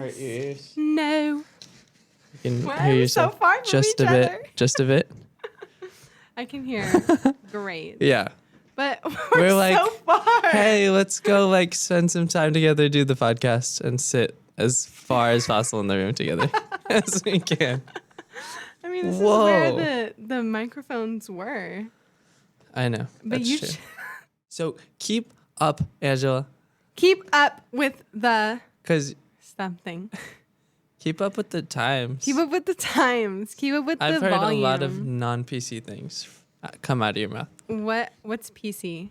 hurt your ears? No. You can Why hear are we yourself so far from just each a bit. other? Just a bit. I can hear. Great. Yeah. But We're we're like, so far. Hey, let's go like spend some time together, do the podcast, and sit as far as possible in the room together as we can. I mean, this Whoa. is where the microphones were. I know. But That's you true. So keep up, Angela. keep up with the Because something. keep up with the times. Keep up with the times. Keep up with the I've heard volume. a lot of non-PC things come out of your mouth. What's PC?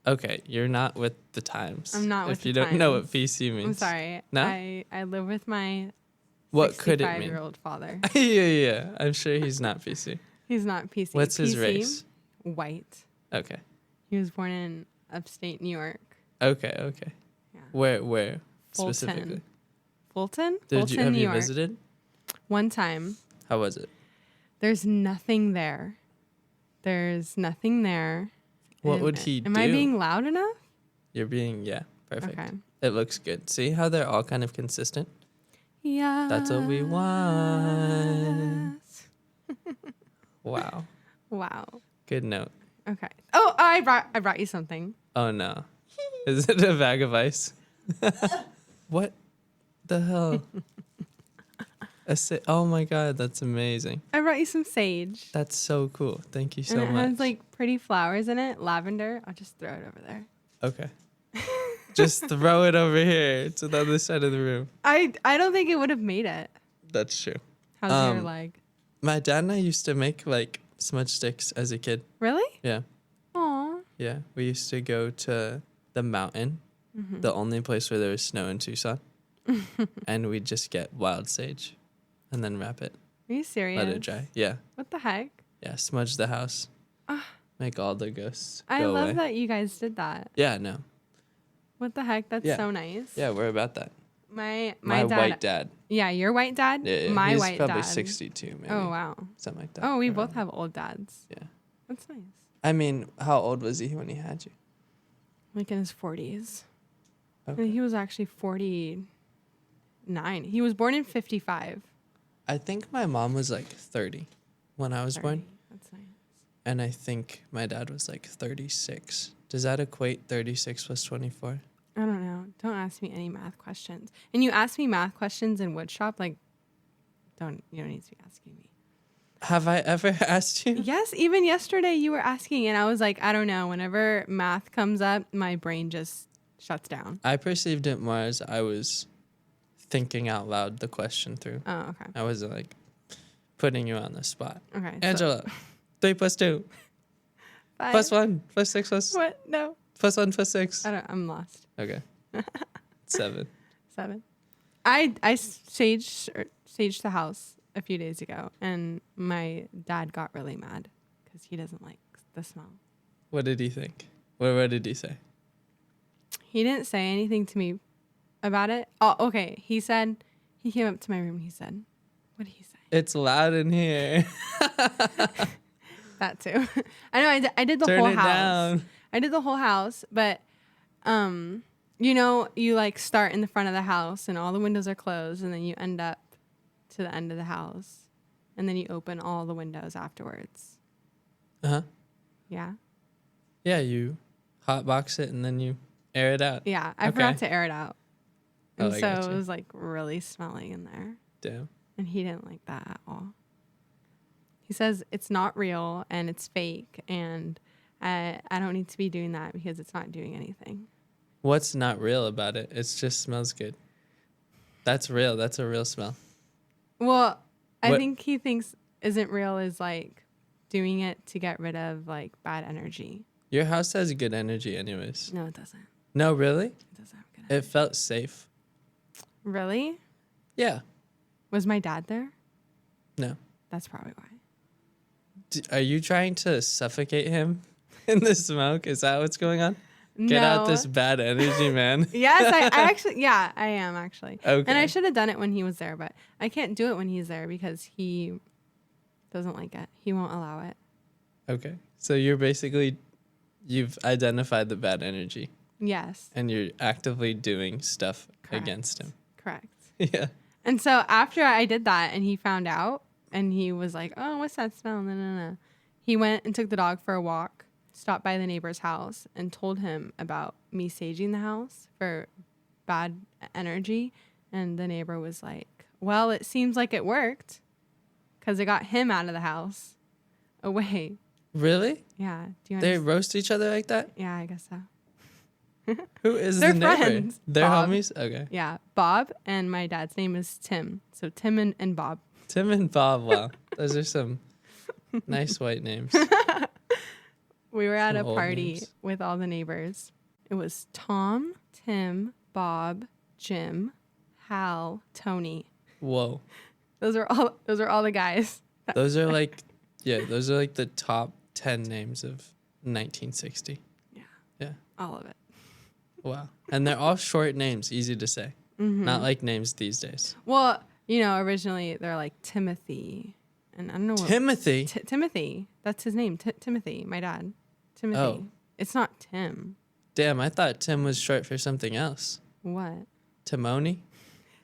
Okay, you're not with the times. I'm not with If you the don't know what times. PC means. I'm sorry. No? I live with my What could it mean? 65-year-old father. yeah. I'm sure he's not PC. He's not PC. What's his PC, race? White. Okay. He was born in upstate New York. Okay. Yeah. Where Fulton. specifically? Fulton? Have New you York. visited? One time. How was it? There's nothing there. There's nothing there. What would he do? Am I being loud enough? You're being, perfect. Okay. It looks good. See how they're all kind of consistent? Yeah. That's what we want. Wow. Wow. Good note. Okay. Oh, I brought you something. Oh no. Is it a bag of ice? What the hell? Oh my god, that's amazing. I brought you some sage. That's so cool. Thank you so and it much. has like pretty flowers in it, lavender. I'll just throw it over there. Okay. Just throw it over here to the other side of the room. I don't think it would have made it. That's true. How's your leg? My dad and I used to make like smudge sticks as a kid. Really? Yeah. Aw. Yeah. We used to go to the mountain, the only place where there was snow in Tucson. And we'd just get wild sage and then wrap it. Are you serious? Let it dry. Yeah. What the heck? Yeah. Smudge the house. Make all the ghosts I go love away. that you guys did that. Yeah, no. What the heck? That's Yeah. so nice. Yeah, we're about that. My My dad. white dad. Yeah, your white dad. Yeah, My he's white probably dad. 62 maybe. Oh wow. Something like that. Oh, we around both there. have old dads. Yeah. That's nice. I mean, how old was he when he had you? Like in his 40s. Okay. And he was actually 49. He was born in 55. I think my mom was like 30 when I was born. 30. That's nice. And I think my dad was like 36. Does that equate 36 plus 24? I don't know. Don't ask me any math questions. And you ask me math questions in woodshop, like, you don't need to be asking me. Have I ever asked you? Yes, even yesterday you were asking, and I was like, I don't know. Whenever math comes up, my brain just shuts down. I perceived it more as I was thinking out loud the question through. Oh, okay. I wasn't like putting you on the spot. Okay. Angela, 3 plus 2 5. plus 1 plus 6 plus What? No. plus 1 plus 6. I'm lost. Okay. 7. 7. I saged the house a few days ago, and my dad got really mad because he doesn't like the smell. What did he think? What did he say? He didn't say anything to me about it. Oh, okay. He said, he came up to my room. He said, what did he say? It's loud in here. That too. I know. I did the Turn whole it house. down. I did the whole house, but you like start in the front of the house and all the windows are closed, and then you end up to the end of the house, and then you open all the windows afterwards. Uh-huh. Yeah. Yeah, you hotbox it and then you air it out. Yeah. I Okay. forgot to air it out. Oh, And I so gotcha. it was like really smelly in there. Damn. And he didn't like that at all. He says it's not real and it's fake, and I don't need to be doing that because it's not doing anything. What's not real about it? It just smells good. That's real. That's a real smell. Well, I What- think he thinks isn't real is like doing it to get rid of like bad energy. Your house has good energy anyways. No, it doesn't. No, really? It doesn't have good energy. It felt safe. Really? Yeah. Was my dad there? No. That's probably why. Are you trying to suffocate him in the smoke? Is that what's going on? Get out this bad energy, man. Yes, I actually, yeah, I am actually. Okay. And I should have done it when he was there, but I can't do it when he's there because he doesn't like it. He won't allow it. Okay. So you've identified the bad energy Yes. and you're actively doing stuff Correct. against him. Correct. Yeah. And so after I did that and he found out and he was like, oh, what's that smell? No. He went and took the dog for a walk, stopped by the neighbor's house and told him about me saging the house for bad energy. And the neighbor was like, well, it seems like it worked because it got him out of the house away. Really? Yeah. Do you They understand? roast each other like that? Yeah, I guess so. Who is They're the neighbor? friends. They're Bob. homies? Okay. Yeah. Bob and my dad's name is Tim. So Tim and Bob. Tim and Bob. Wow. Those are some nice white names. We were at Some a old party names. with all the neighbors. It was Tom, Tim, Bob, Jim, Hal, Tony. Whoa. Those are all the guys. Those are like the top 10 names of 1960. Yeah. Yeah. All of it. Wow. And they're all short names, easy to say. Mm-hmm. Not like names these days. Well, originally they're like Timothy. And I don't know what. Timothy. Timothy. That's his name. Timothy, my dad. Timothy. Oh. It's not Tim. Damn, I thought Tim was short for something else. What? Timony?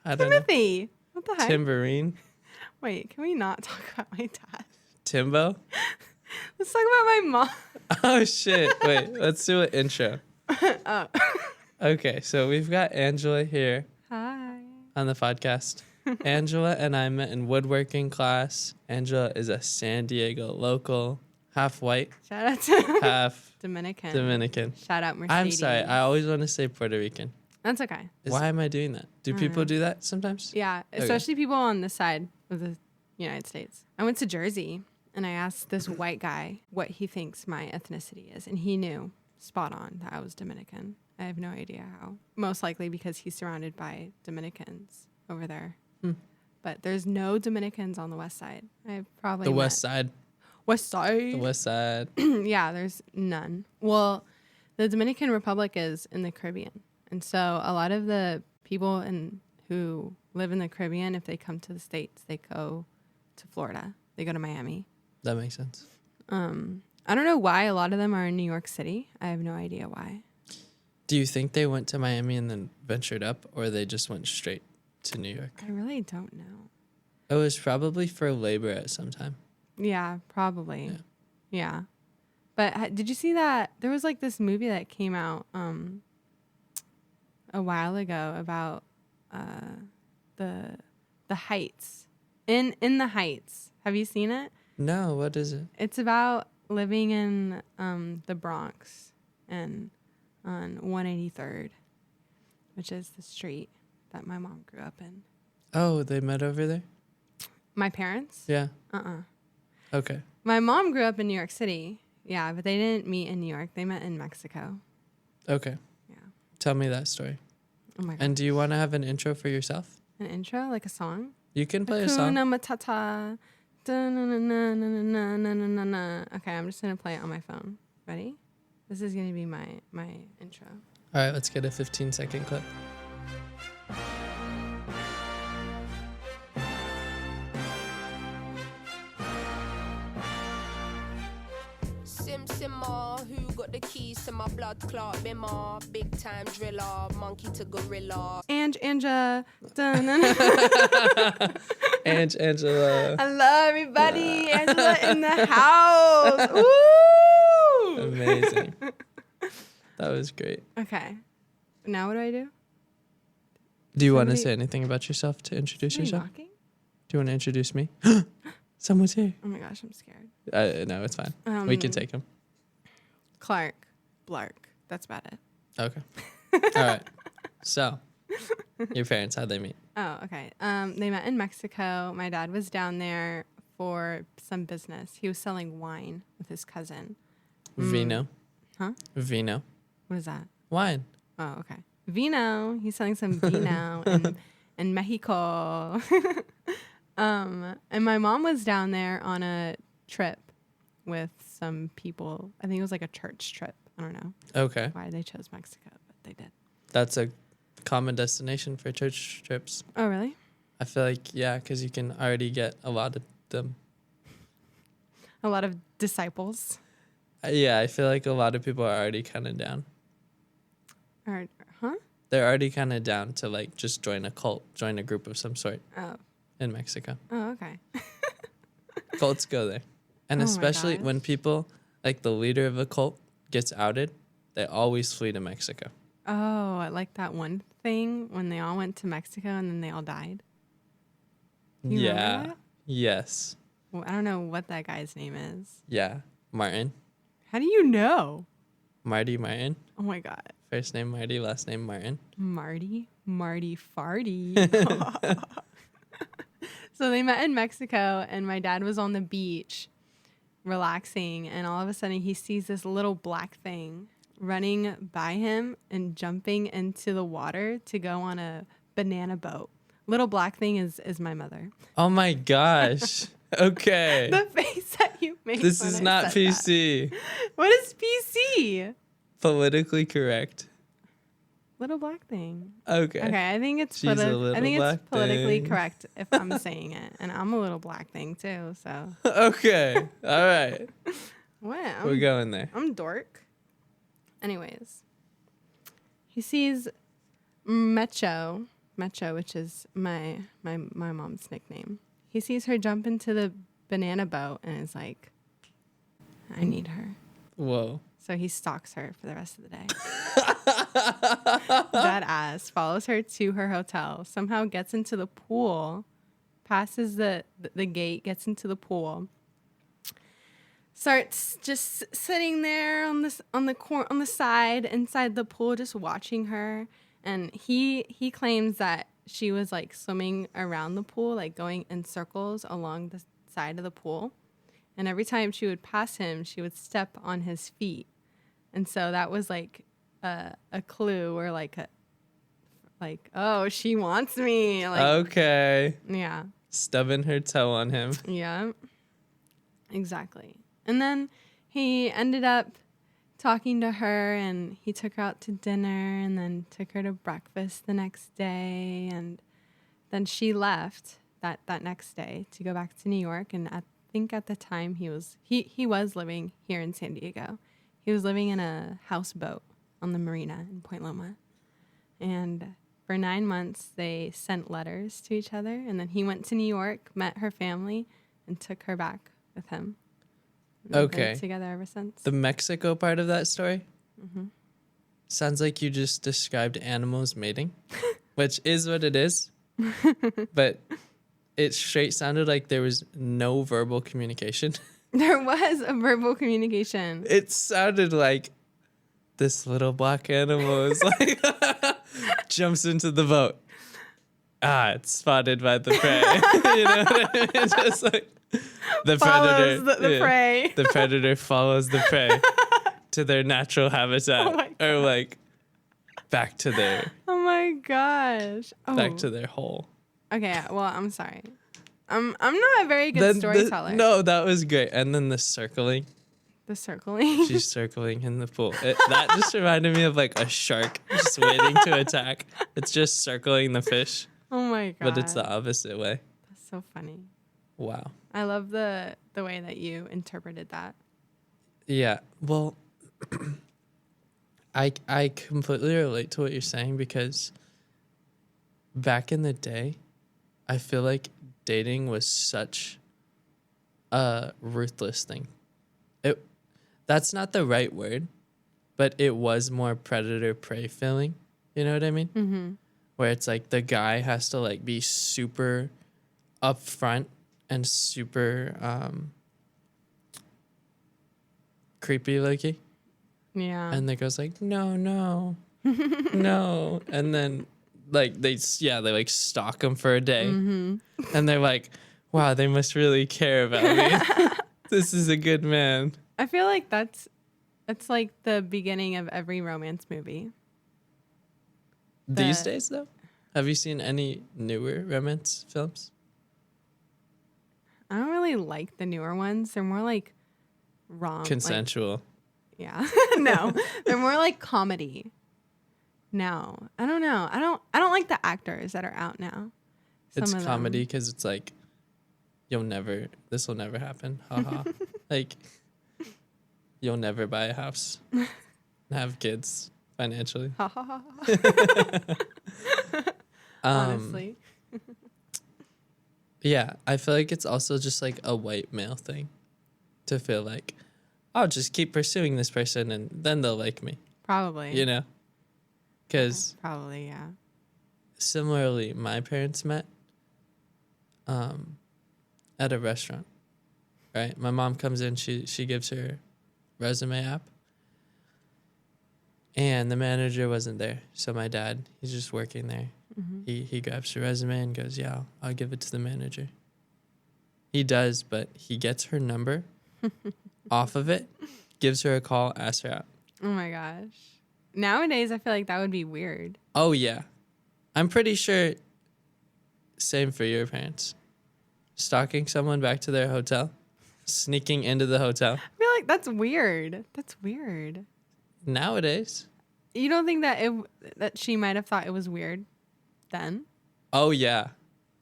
I don't know. Timothy. What the heck? Timberine? Wait, can we not talk about my dad? Timbo? Let's talk about my mom. Oh, shit. Wait, let's do an intro. Oh. Okay, so we've got Angela here Hi. on the podcast. Angela and I met in woodworking class. Angela is a San Diego local, half white, Shout out to half Dominican. Dominican. Shout out Mercedes. I'm sorry, I always want to say Puerto Rican. That's okay. Why am I doing that? Do people do that sometimes? Yeah, especially people on this side of the United States. I went to Jersey and I asked this white guy what he thinks my ethnicity is, and he knew spot on that I was Dominican. I have no idea how. Most likely because he's surrounded by Dominicans over there. But there's no Dominicans on the west side. I've probably The west side. West side. The west side. Yeah, there's none. Well, the Dominican Republic is in the Caribbean. And so a lot of the people who live in the Caribbean, if they come to the States, they go to Florida. They go to Miami. That makes sense. I don't know why a lot of them are in New York City. I have no idea why. Do you think they went to Miami and then ventured up, or they just went straight to New York? I really don't know. It was probably for labor at some time. Yeah, probably. Yeah. But did you see that? There was like this movie that came out a while ago about the Heights. In the Heights. Have you seen it? No, what is it? It's about living in the Bronx and on 183rd, which is the street that my mom grew up in. Oh, they met over there? My parents? Yeah. Uh-uh. Okay. My mom grew up in New York City. Yeah, but they didn't meet in New York. They met in Mexico. Okay. Yeah. Tell me that story. Oh my God. And do you want to have an intro for yourself? An intro? Like a song? You can play a song. Hakuna Matata. Da-na-na-na-na-na-na-na-na. Okay, I'm just going to play it on my phone. Ready? This is going to be my intro. All right, let's get a 15-second clip. Simmer, who got the keys to my blood clot bimmer, big time driller, monkey to gorilla. Anja. Angela. Hello, everybody. Angela in the house. Woo! Amazing. That was great. Okay. Now what do I do? Do you want to Somebody- say anything about yourself to introduce Somebody yourself? knocking? Do you want to introduce me? Someone's here. Oh my gosh, I'm scared. No, it's fine. We can take him. Clark. Blark. That's about it. Okay. All right. So, your parents, how'd they meet? Oh, okay. They met in Mexico. My dad was down there for some business. He was selling wine with his cousin. Vino. Huh? Vino. What is that? Wine. Oh, okay. Vino. He's selling some vino in Mexico. And my mom was down there on a trip with some people. I think it was like a church trip. I don't know Okay. why they chose Mexico, but they did. That's a common destination for church trips. Oh, really? I feel like, yeah, because you can already get a lot of them. A lot of disciples. Yeah, I feel like a lot of people are already kind of down. Or, huh? they're already kind of down to like just join a cult, join a group of some sort Oh. in Mexico. Oh, okay. Cults go there. And Oh my especially gosh. when people, like the leader of a cult gets outed, they always flee to Mexico. Oh, I like that one thing when they all went to Mexico and then they all died. You remember Yeah. that? Yes. Well, I don't know what that guy's name is. Yeah. Martin. How do you know? Marty Martin. Oh my God. First name Marty, last name Martin. Marty Farty. So they met in Mexico, and my dad was on the beach relaxing, and all of a sudden he sees this little black thing running by him and jumping into the water to go on a banana boat. Little black thing is my mother. Oh my gosh. Okay. The face that you made. This when is I not said PC. that. What is PC? Politically correct. Little black thing. Okay. Okay, I think it's She's a little black politically thing. correct if I'm saying it, and I'm a little black thing too. So Okay. All right. wow, We're going there. I'm dork. Anyways, he sees Mecho, which is my mom's nickname. He sees her jump into the banana boat and is like, I need her. Whoa. So he stalks her for the rest of the day. That ass follows her to her hotel, somehow gets into the pool, passes the gate, gets into the pool, starts just sitting there on the side inside the pool, just watching her. And he claims that she was like swimming around the pool, like going in circles along the side of the pool. And every time she would pass him, she would step on his feet. And so that was like a clue, or like oh, she wants me. Like, Okay. yeah. Stubbing her toe on him. Yeah. Exactly. And then he ended up talking to her, and he took her out to dinner and then took her to breakfast the next day. And then she left that next day to go back to New York. And I think at the time he was living here in San Diego. He was living in a houseboat on the marina in Point Loma. And for 9 months, they sent letters to each other. And then he went to New York, met her family, and took her back with him. And they've been Okay. together ever since. The Mexico part of that story sounds like you just described animals mating, which is what it is. But it straight sounded like there was no verbal communication. There was a verbal communication. It sounded like this little black animal is like jumps into the boat. It's spotted by the prey. You know what I mean? Just like the Follows predator. the prey. The predator follows the prey to their natural habitat, Oh my or like back to their Oh my gosh. Oh. back to their hole. Okay, well, I'm sorry. I'm not a very good storyteller. No, that was great. And then the circling. The circling. She's circling in the pool. That just reminded me of like a shark just waiting to attack. It's just circling the fish, Oh my god. but it's the opposite way. That's so funny. Wow. I love the way that you interpreted that. Yeah. Well, I completely relate to what you're saying, because back in the day, I feel like dating was such a ruthless thing. That's not the right word, but it was more predator prey feeling. You know what I mean? Mm-hmm. Where it's like the guy has to like be super upfront and super creepy looky. Yeah. And the girl's like, no, no, no. And then like they like stalk him for a day. Mm-hmm. And they're like, wow, they must really care about me. This is a good man. I feel like that's like the beginning of every romance movie. These days, though, have you seen any newer romance films? I don't really like the newer ones. They're more like Consensual. Yeah. No. They're more like comedy. No. I don't know. I don't like the actors that are out now. It's Some of comedy them. because it's like, this will never happen. Haha. Like, you'll never buy a house and have kids. financially. Ha ha ha. Ha. Honestly. Yeah, I feel like it's also just like a white male thing to feel like, I'll just keep pursuing this person and then they'll like me, Probably. you know? Because Probably, yeah. similarly, my parents met at a restaurant, right? My mom comes in, she gives her resume app, and the manager wasn't there. So my dad, he's just working there. Mm-hmm. He grabs her resume and goes, yeah, I'll give it to the manager. He does, but he gets her number off of it, gives her a call, asks her out. Oh my gosh. Nowadays, I feel like that would be weird. Oh, yeah. I'm pretty sure same for your parents. Stalking someone back to their hotel, sneaking into the hotel. I feel like that's weird. That's weird. Nowadays. You don't think that she might have thought it was weird then? Oh, yeah.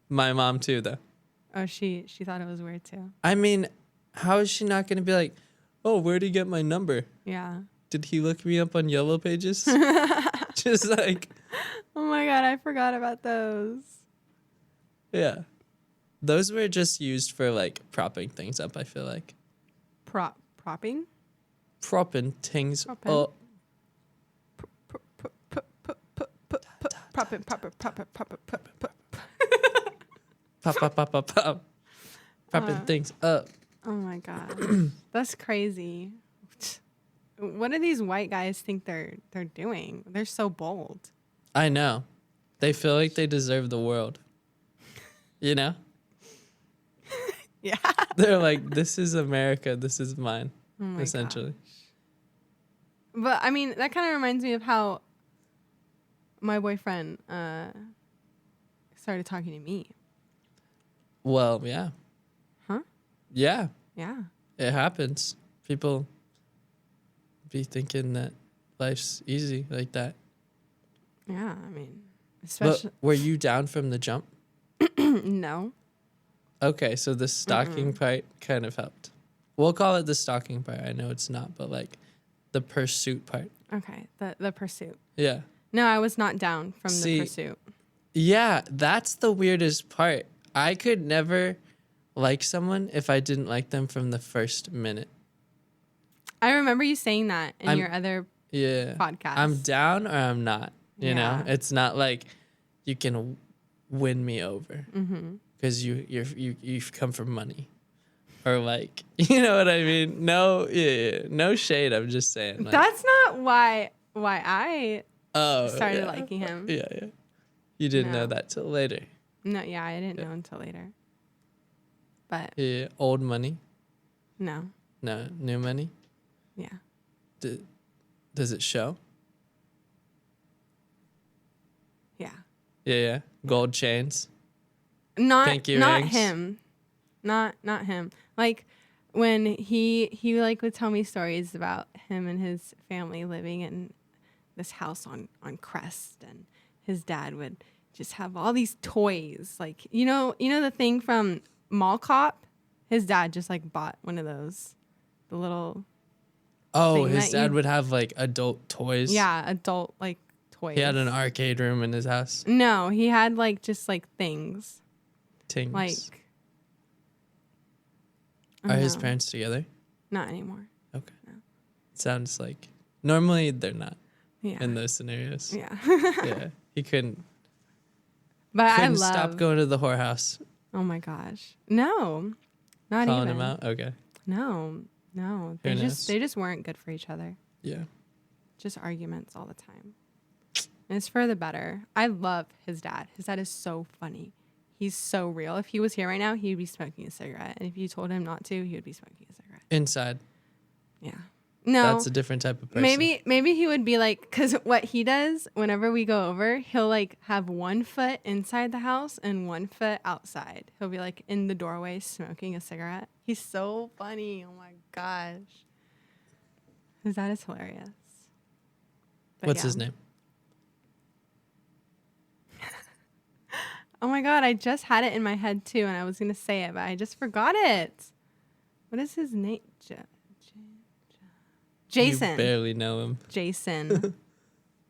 My mom, too, though. Oh, she thought it was weird too. I mean, how is she not going to be like, oh, where'd he get my number? Yeah. Did he look me up on Yellow Pages? Just like, Oh my God, I forgot about those. yeah. Those were just used for like propping things up, I feel like. Propping? Propping things Propping. up. Propping. Pop. Propping things up. Oh my God. That's crazy. What do these white guys think they're doing? They're so bold. I know. They feel like they deserve the world. You know? Yeah. They're like, this is America. This is mine. Oh my essentially. gosh. But I mean, that kind of reminds me of how my boyfriend started talking to me. Well, yeah. Huh? Yeah. Yeah. It happens. People be thinking that life's easy like that. Yeah. I mean, But especially. were you down from the jump? No. Okay, so the stalking part kind of helped. We'll call it the stalking part. I know it's not, but like the pursuit part. Okay. The pursuit. Yeah. No, I was not down from See, the pursuit. Yeah, that's the weirdest part. I could never like someone if I didn't like them from the first minute. I remember you saying that in your other Yeah. podcast. I'm down or I'm not. You know? Yeah. It's not like you can win me over. Mm-hmm. Because you've come from money, or like, you know what I mean? No, no shade. I'm just saying. Like, That's not why I started yeah. liking him. Yeah. You didn't know No. that till later. No, yeah, I didn't know until later. But Yeah, old money. no, No, new money. yeah, Does it show? yeah. Yeah. Gold chains. Not Pinky not rings. him, not him. Like when he like would tell me stories about him and his family living in this house on Crest, and his dad would just have all these toys. Like you know the thing from Mall Cop. His dad just like bought one of those, the little Oh, thing his that dad you- would have like adult toys. adult like toys. He had an arcade room in his house. No, he had like just like things Tings. like. Are his No, parents together? not anymore? Okay. No. Sounds like normally they're not Yeah, in those scenarios. yeah. Yeah. He couldn't But couldn't I love. stop going to the whorehouse. Oh my gosh, no, not Calling even. him out. Okay. No. Who They knows? just weren't good for each other. Yeah. Just arguments all the time. And it's for the better. I love his dad. His dad is so funny. He's so real. If he was here right now, he would be smoking a cigarette. And if you told him not to, he would be smoking a cigarette. Inside. Yeah. No. That's a different type of person. Maybe he would be like, because what he does whenever we go over, he'll like have 1 foot inside the house and 1 foot outside. He'll be like in the doorway smoking a cigarette. He's so funny. Oh my gosh. His dad is hilarious. But What's yeah. his name? Oh my God. I just had it in my head too, and I was going to say it, but I just forgot it. What is his name? Jason. You barely know him. Jason.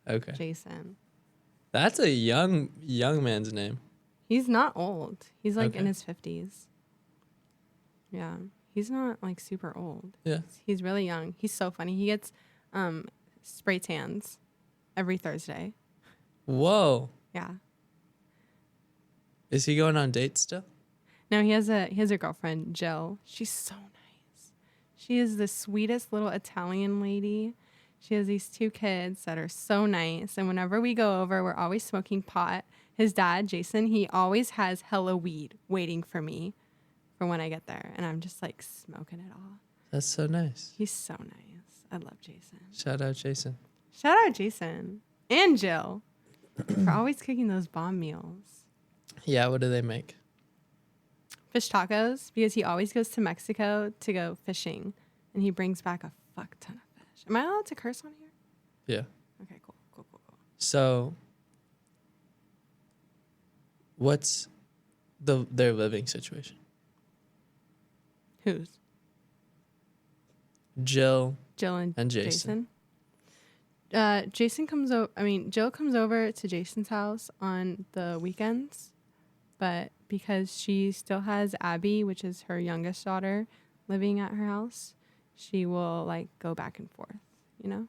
Okay. Jason. That's a young man's name. He's not old. He's like in Okay. his 50s. Yeah. He's not like super old. Yeah. He's really young. He's so funny. He gets spray tans every Thursday. Whoa. Yeah. Is he going on dates still? No, he has a girlfriend, Jill. She's so nice. She is the sweetest little Italian lady. She has these 2 kids that are so nice. And whenever we go over, we're always smoking pot. His dad, Jason, he always has hella weed waiting for me for when I get there. And I'm just like smoking it all. That's so nice. He's so nice. I love Jason. Shout out Jason. Shout out Jason and Jill for always cooking those bomb meals. Yeah, what do they make? Fish tacos, because he always goes to Mexico to go fishing. And he brings back a fuck ton of fish. Am I allowed to curse on here? Yeah. Okay, cool. So what's their living situation? Who's? Jill Jill and Jason. Jason comes over. I mean, Jill comes over to Jason's house on the weekends, but because she still has Abby, which is her youngest daughter, living at her house, she will like go back and forth, you know.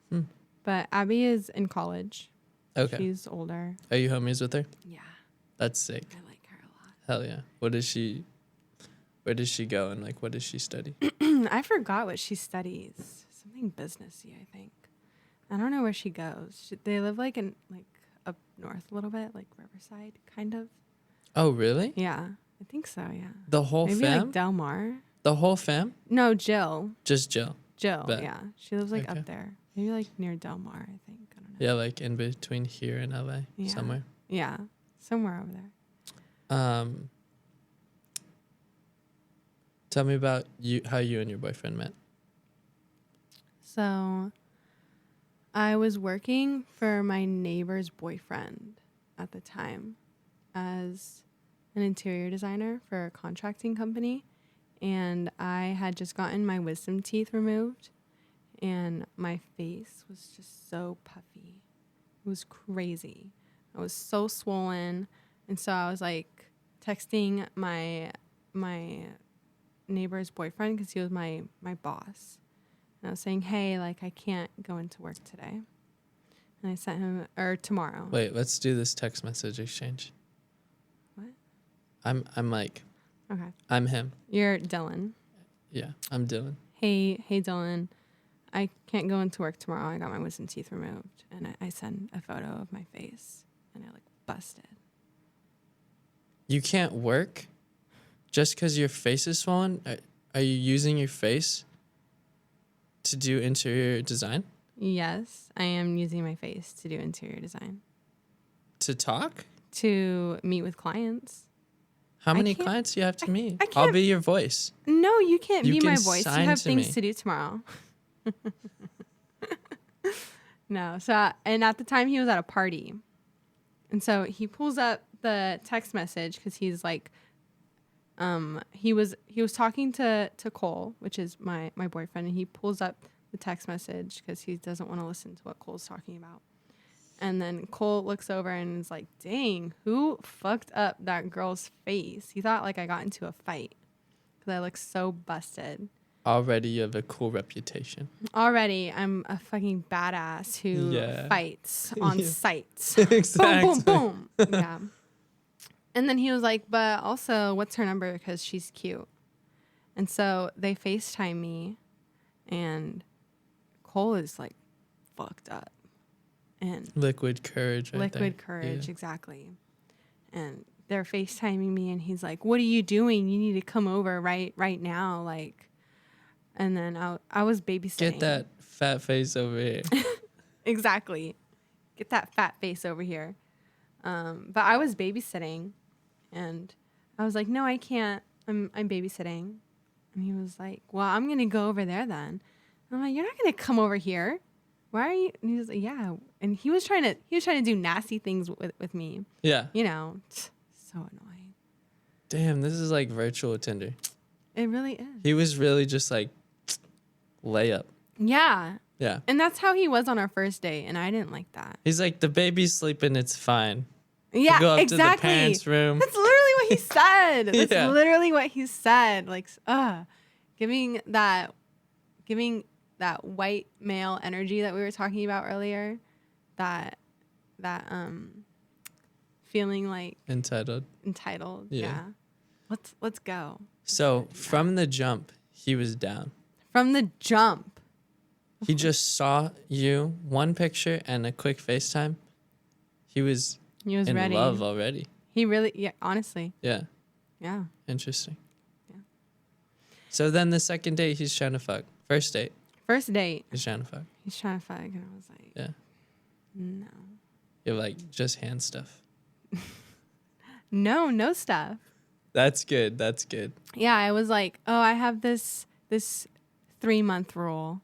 Hmm. But Abby is in college. Okay. She's older. Are you homies with her? Yeah, That's sick. I like her a lot. Hell yeah. Where does she go and like what does she study? I forgot what she studies. Something businessy, I think. I don't know where she goes. They live like up north a little bit, like Riverside, kind of. Oh, really? Yeah, I think so. Yeah. The whole Maybe fam? like Del Mar. The whole fam? No, Jill. Just Jill. Jill. Bet. Yeah, she lives like Okay. up there. Maybe like near Del Mar. I think. I don't know. Yeah, like in between here and LA Yeah. somewhere. Yeah, somewhere over there. Tell me about how you and your boyfriend met. So, I was working for my neighbor's boyfriend at the time as an interior designer for a contracting company. And I had just gotten my wisdom teeth removed. And my face was just so puffy. It was crazy. I was so swollen. And so I was like texting my neighbor's boyfriend because he was my boss. And I was saying, hey, like, I can't go into work today. And I sent him, or tomorrow. Wait, let's do this text message exchange. What? I'm like, Okay. I'm him. You're Dylan. Yeah, I'm Dylan. Hey, Dylan. I can't go into work tomorrow. I got my wisdom teeth removed. And I sent a photo of my face. And I, like, busted. You can't work just because your face is swollen? Are you using your face to do interior design? Yes, I am using my face to do interior design. To talk? To meet with clients. How I many can't- clients do you have to meet? I I'll can't- be your voice. No, you can't You be can my voice. You sign have to things me. to do tomorrow. No. So, and at the time he was at a party. And so he pulls up the text message because he's like, he was talking to Cole, which is my boyfriend, and he pulls up the text message because he doesn't want to listen to what Cole's talking about. And then Cole looks over and is like, dang, who fucked up that girl's face? He thought like I got into a fight because I look so busted. Already you have a cool reputation. Already, I'm a fucking badass who fights on Yeah. sites. Exactly. Boom, boom, boom. Yeah. And then he was like, but also, what's her number? Because she's cute. And so they FaceTime me, and Cole is like fucked up. And Liquid courage. Right liquid there. courage, Yeah. exactly. And they're FaceTiming me, and he's like, what are you doing? You need to come over right now. Like, and then I was babysitting. Get that fat face over here. Exactly. Get that fat face over here. But I was babysitting, and I was like, no, I can't. I'm babysitting. And he was like, well, I'm going to go over there then. And I'm like, you're not going to come over here. Why are you? And he was like, yeah. And he was trying to do nasty things with me. Yeah. You know, so annoying. Damn, this is like virtual Tinder. It really is. He was really just like layup. Yeah. Yeah. And that's how he was on our first date, and I didn't like that. He's like, the baby's sleeping, it's fine. Yeah, go up to the exactly. parents' room. That's literally what he said. That's Yeah. literally what he said. Like, giving that white male energy that we were talking about earlier, that feeling like Entitled. Yeah. Let's go. So from the jump, he was down. From the jump. He just saw you, one picture and a quick FaceTime. He was in ready. love already. He really, yeah, honestly. Yeah. Yeah. Interesting. Yeah. So then the second date, he's trying to fuck. First date, First date. he's trying to fuck. He's trying to fuck, and I was like, Yeah. no. You're like, just hand stuff. No stuff. That's good. That's good. Yeah, I was like, oh, I have this 3-month rule.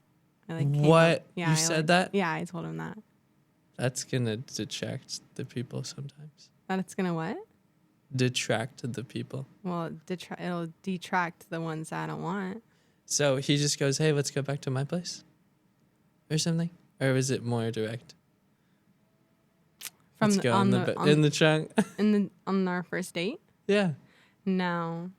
I like came What? up- Yeah, You I said like- that? Yeah, I told him that. That's going to detract the people sometimes. That it's gonna what? Detract the people. Well, it'll detract the ones that I don't want. So he just goes, hey, let's go back to my place? Or something? Or was it more direct? From Let's the, go on in the, the, on, in the trunk. on our first date. Yeah. No,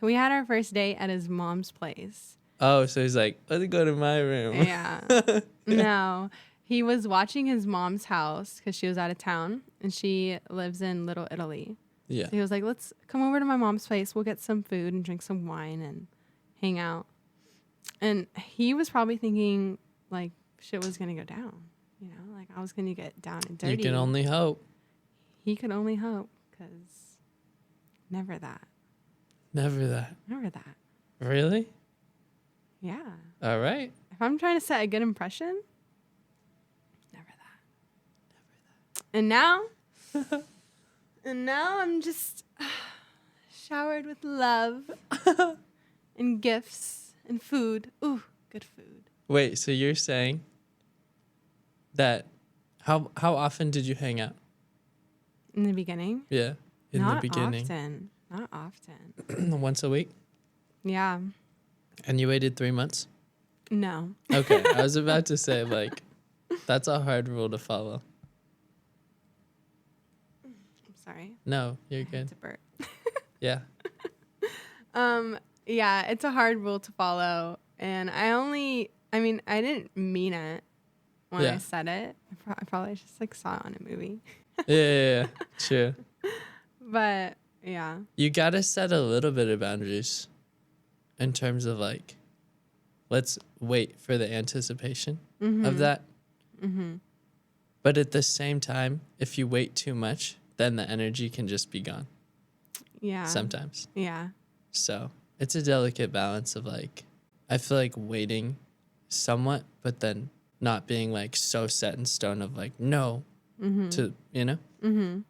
we had our first date at his mom's place. Oh, so he's like, let's go to my room. Yeah. No, he was watching his mom's house because she was out of town and she lives in Little Italy. Yeah. So he was like, let's come over to my mom's place. We'll get some food and drink some wine and hang out. And he was probably thinking like shit was going to go down. You know, like I was going to get down and dirty. You can only hope. He could only hope because never that. Never that. Never that. Really? Yeah. All right. If I'm trying to set a good impression, never that. And now, I'm just showered with love and gifts and food. Ooh, good food. Wait, so you're saying that how often did you hang out? In the beginning? Yeah. In Not the beginning. often. Not often. Once a week? Yeah. And you waited 3 months? No. Okay. I was about to say, like, that's a hard rule to follow. I'm sorry. No, you're I had good. to burp. Yeah. Yeah, it's a hard rule to follow. And I didn't mean it when Yeah. I said it. I probably just like saw it on a movie. Yeah. True. But yeah. You got to set a little bit of boundaries in terms of, like, let's wait for the anticipation of that. Mm-hmm. But at the same time, if you wait too much, then the energy can just be gone Yeah. sometimes. Yeah. So it's a delicate balance of, like, I feel like waiting somewhat, but then not being, like, so set in stone of, like, no to, you know? Mm-hmm.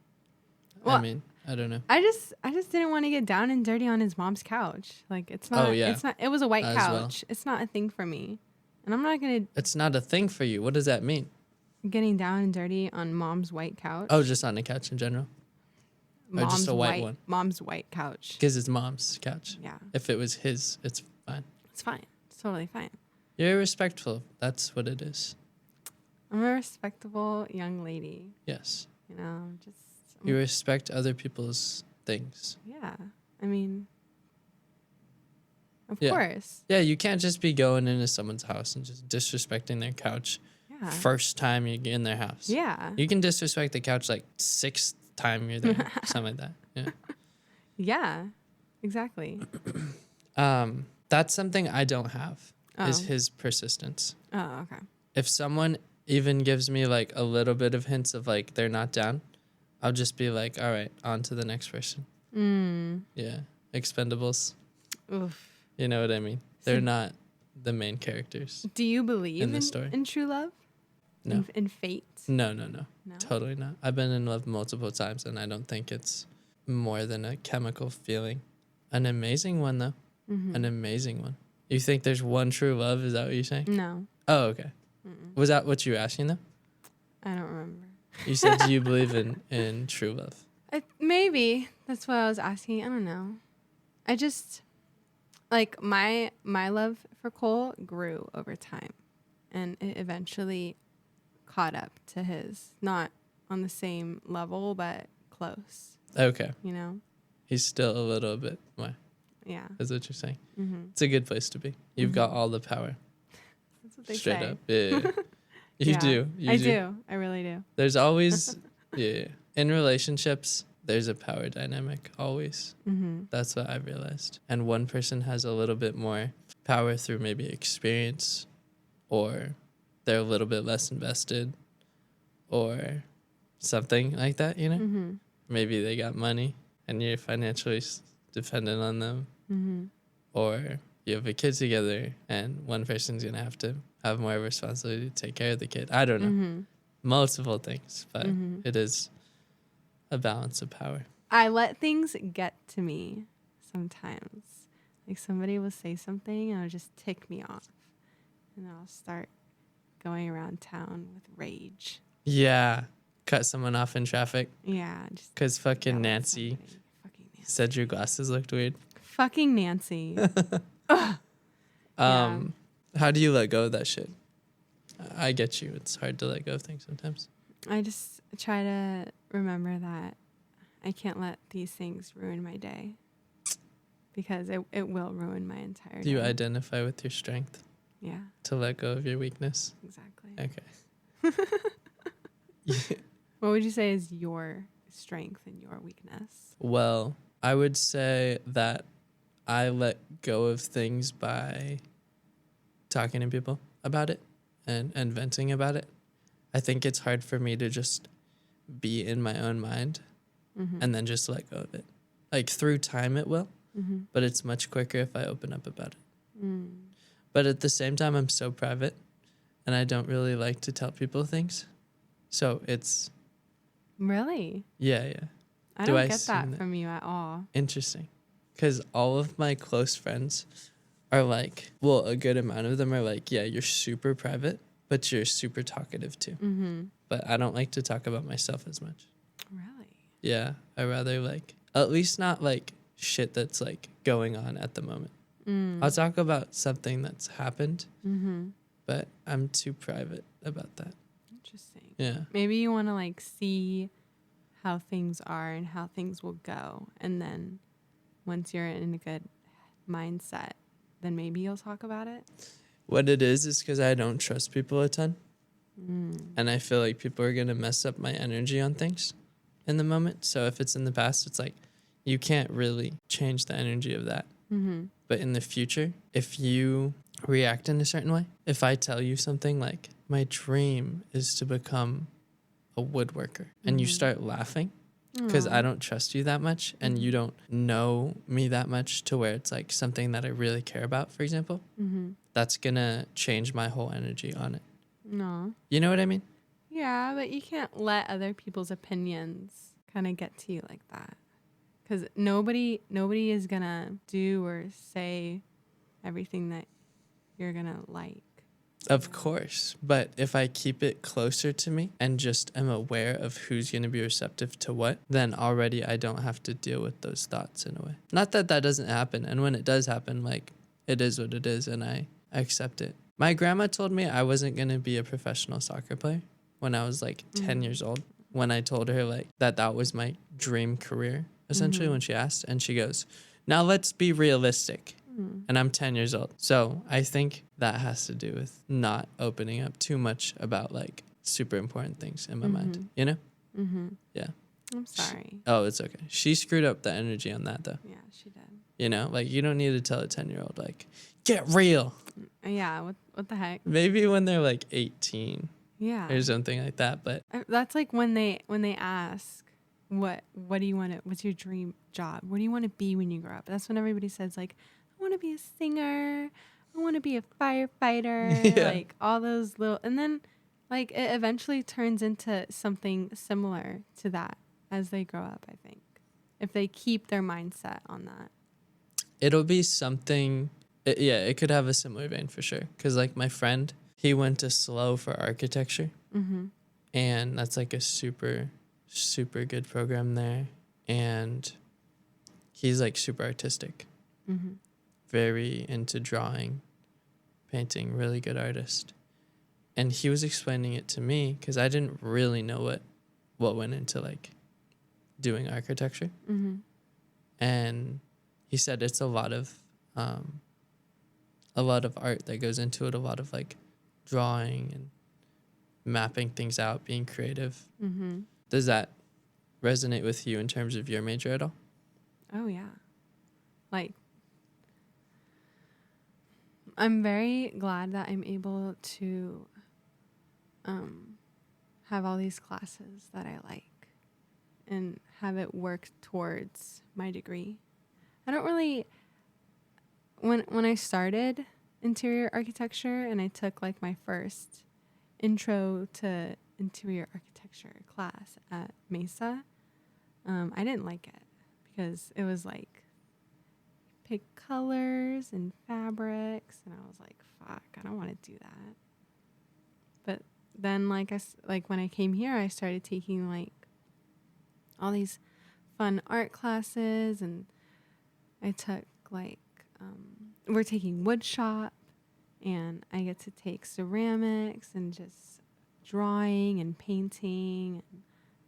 I Well, mean, I don't know. I just didn't want to get down and dirty on his mom's couch. Like it's not. Oh, yeah. It's not. It was a white As couch. well. It's not a thing for me, and I'm not gonna It's not a thing for you. What does that mean? getting down and dirty on mom's white couch. Oh, just on a couch in general? Or mom's just a white one? Mom's white couch. Because it's mom's couch. Yeah, If it was his, it's fine. it's fine. It's totally fine. You're respectful. That's what it is. I'm a respectable young lady. Yes. You know, just You respect other people's things. yeah. I mean, of Yeah. course. Yeah, you can't just be going into someone's house and just disrespecting their couch Yeah. first time you get in their house. Yeah. You can disrespect the couch like sixth time you're there, something like that. Yeah. Yeah. Exactly. That's something I don't have is Oh. his persistence. Oh, okay. If someone even gives me like a little bit of hints of like they're not down, I'll just be like, all right, on to the next person. Yeah. Expendables. Oof. You know what I mean? They're not the main characters. Do you believe In the story. in true love? No. In fate? No. No. Totally not. I've been in love multiple times and I don't think it's more than a chemical feeling. An amazing one though. An amazing one. You think there's one true love? Is that what you're saying? No. Oh, okay. Was that what you were asking though? I don't remember. You said, do you believe in true love? Maybe that's what I was asking. I don't know. I just like my love for Cole grew over time. and it eventually caught up to his. Not on the same level, but close, Okay. you know? He's still a little bit more, Yeah. is what you're saying. Mm-hmm. It's a good place to be. You've got all the power. That's what they Straight say. up. Yeah. You Yeah, do. You I do. I really do. There's always, yeah. In relationships, there's a power dynamic always. Mm-hmm. That's what I've realized. And one person has a little bit more power through maybe experience, or they're a little bit less invested, or something like that, you know? Mm-hmm. Maybe they got money and you're financially dependent on them, Mm-hmm. or you have a kid together and one person's going to have more responsibility to take care of the kid. I don't know. Mm-hmm. Multiple things, but Mm-hmm. it is a balance of power. I let things get to me sometimes. Like somebody will say something and it'll just tick me off. And I'll start going around town with rage. Yeah. Cut someone off in traffic Yeah. Just because fucking yell at Nancy somebody. Fucking Nancy. said your glasses looked weird. Fucking Nancy. How do you let go of that shit? I get you. It's hard to let go of things sometimes. I just try to remember that I can't let these things ruin my day, because it will ruin my entire Do day. you identify with your strength Yeah, to let go of your weakness? exactly. Okay. What would you say is your strength and your weakness? Well, I would say that I let go of things by talking to people about it and venting about it. I think it's hard for me to just be in my own mind Mm-hmm. and then just let go of it. Like through time it will, Mm-hmm. but it's much quicker if I open up about it. Mm. But at the same time, I'm so private and I don't really like to tell people things. So it's, Really? yeah. I Do don't I get that seem that- from you at all. Interesting. Because all of my close friends are like, well, a good amount of them are like, yeah, you're super private, but you're super talkative too. Mm-hmm. But I don't like to talk about myself as much. Really? Yeah, I rather like, at least not like shit that's like going on at the moment. Mm. I'll talk about something that's happened, Mm-hmm. but I'm too private about that. Interesting. Yeah. Maybe you want to like see how things are and how things will go, and then once you're in a good mindset, then maybe you'll talk about it. What it is because I don't trust people a ton. Mm. And I feel like people are going to mess up my energy on things in the moment. So if it's in the past, it's like you can't really change the energy of that. Mm-hmm. But in the future, if you react in a certain way, if I tell you something like, my dream is to become a woodworker, and you Mhm. start laughing because I don't trust you that much and you don't know me that much to where it's like something that I really care about, for example, Mm-hmm. that's going to change my whole energy on it. No. You know what I mean? Yeah, but you can't let other people's opinions kind of get to you like that. Because nobody is going to do or say everything that you're going to like. Of course. But if I keep it closer to me and just am aware of who's going to be receptive to what, then already I don't have to deal with those thoughts in a way. Not that that doesn't happen. And when it does happen, like, it is what it is and I accept it. My grandma told me I wasn't going to be a professional soccer player when I was like 10 years old. When I told her like that was my dream career, essentially, when she asked. And she goes, now let's be realistic. And I'm 10 years old. So I think that has to do with not opening up too much about like super important things in my mind, you know? Mm-hmm. Yeah. I'm sorry. Oh, it's okay. She screwed up the energy on that though. Yeah, she did. You know, like you don't need to tell a 10-year-old like, get real. Yeah, what the heck? Maybe when they're like 18 Yeah. or something like that. But That's like when they ask, what do you want to, what's your dream job? What do you want to be when you grow up? That's when everybody says like, I want to be a singer. I want to be a firefighter. Yeah. Like all those little, and then like it eventually turns into something similar to that as they grow up, I think. If they keep their mindset on that. it'll be something, it could have a similar vein for sure. Because like my friend, he went to SLO for architecture. Mm-hmm. And that's like a super, super good program there. And he's like super artistic, Mm-hmm. very into drawing, painting, really good artist. and he was explaining it to me because I didn't really know what went into like doing architecture. Mm-hmm. And he said it's a lot of art that goes into it, a lot of like drawing and mapping things out, being creative. Mm-hmm. Does that resonate with you in terms of your major at all? Oh, yeah. Like, I'm very glad that I'm able to have all these classes that I like and have it work towards my degree. I don't really, when I started interior architecture and I took like my first intro to interior architecture class at Mesa, I didn't like it because it was like pick colors and fabrics, and I was like, fuck, I don't want to do that. But then like when I came here, I started taking like all these fun art classes, and I took like we're taking wood shop, and I get to take ceramics and just drawing and painting,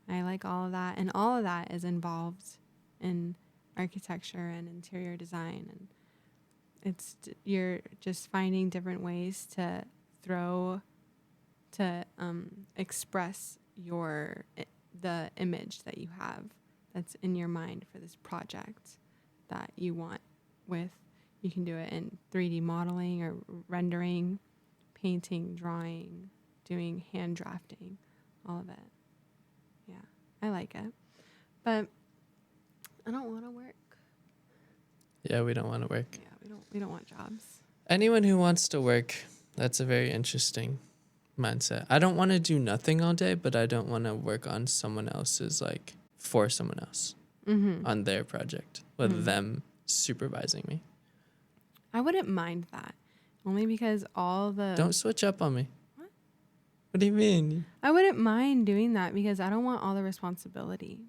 and I like all of that, and all of that is involved in architecture and interior design, and you're just finding different ways to express the image that you have that's in your mind for this project that you want with. You can do it in 3D modeling or rendering, painting, drawing, doing hand drafting, all of it. Yeah, I like it. But I don't want to work. Yeah, we don't want to work. Yeah, we don't want jobs. Anyone who wants to work, that's a very interesting mindset. I don't want to do nothing all day, but I don't want to work on someone else's, like, for someone else on their project with them supervising me. I wouldn't mind that, only because Don't switch up on me. What do you mean? I wouldn't mind doing that because I don't want all the responsibility.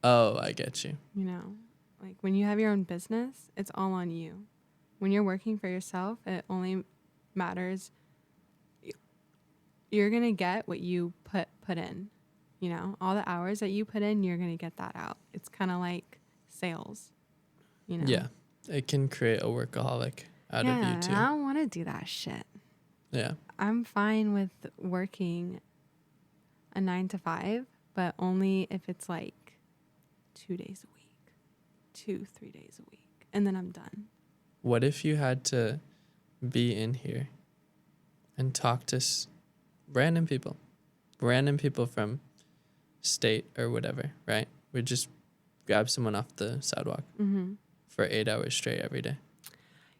Oh, I get you. You know, like when you have your own business, it's all on you. When you're working for yourself, it only matters. You're going to get what you put in. You know, all the hours that you put in, you're going to get that out. It's kind of like sales, you know? Yeah. It can create a workaholic out of you too. I don't want to do that shit. Yeah. I'm fine with working a 9 to 5, but only if it's like 2 days a week, 2-3 days a week, and then I'm done. What if you had to be in here and talk to random people from state or whatever, right? We just grab someone off the sidewalk for 8 hours straight every day.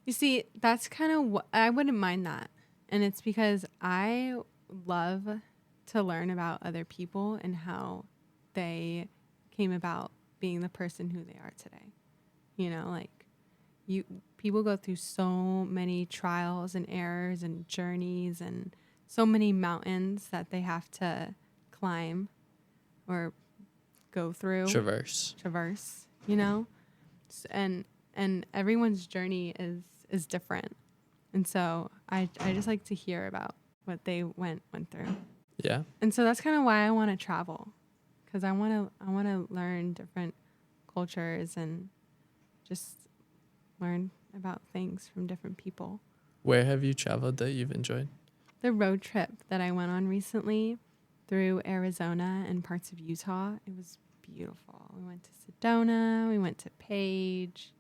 You see, that's kind of what I wouldn't mind that. And it's because I love to learn about other people and how they came about being the person who they are today. You know, like people go through so many trials and errors and journeys and so many mountains that they have to climb or go through. Traverse, you know? And everyone's journey is different. And so I just like to hear about what they went through. Yeah. And so that's kind of why I want to travel, because I want to learn different cultures and just learn about things from different people. Where have you traveled that you've enjoyed? The road trip that I went on recently through Arizona and parts of Utah, it was beautiful. We went to Sedona, we went to Page.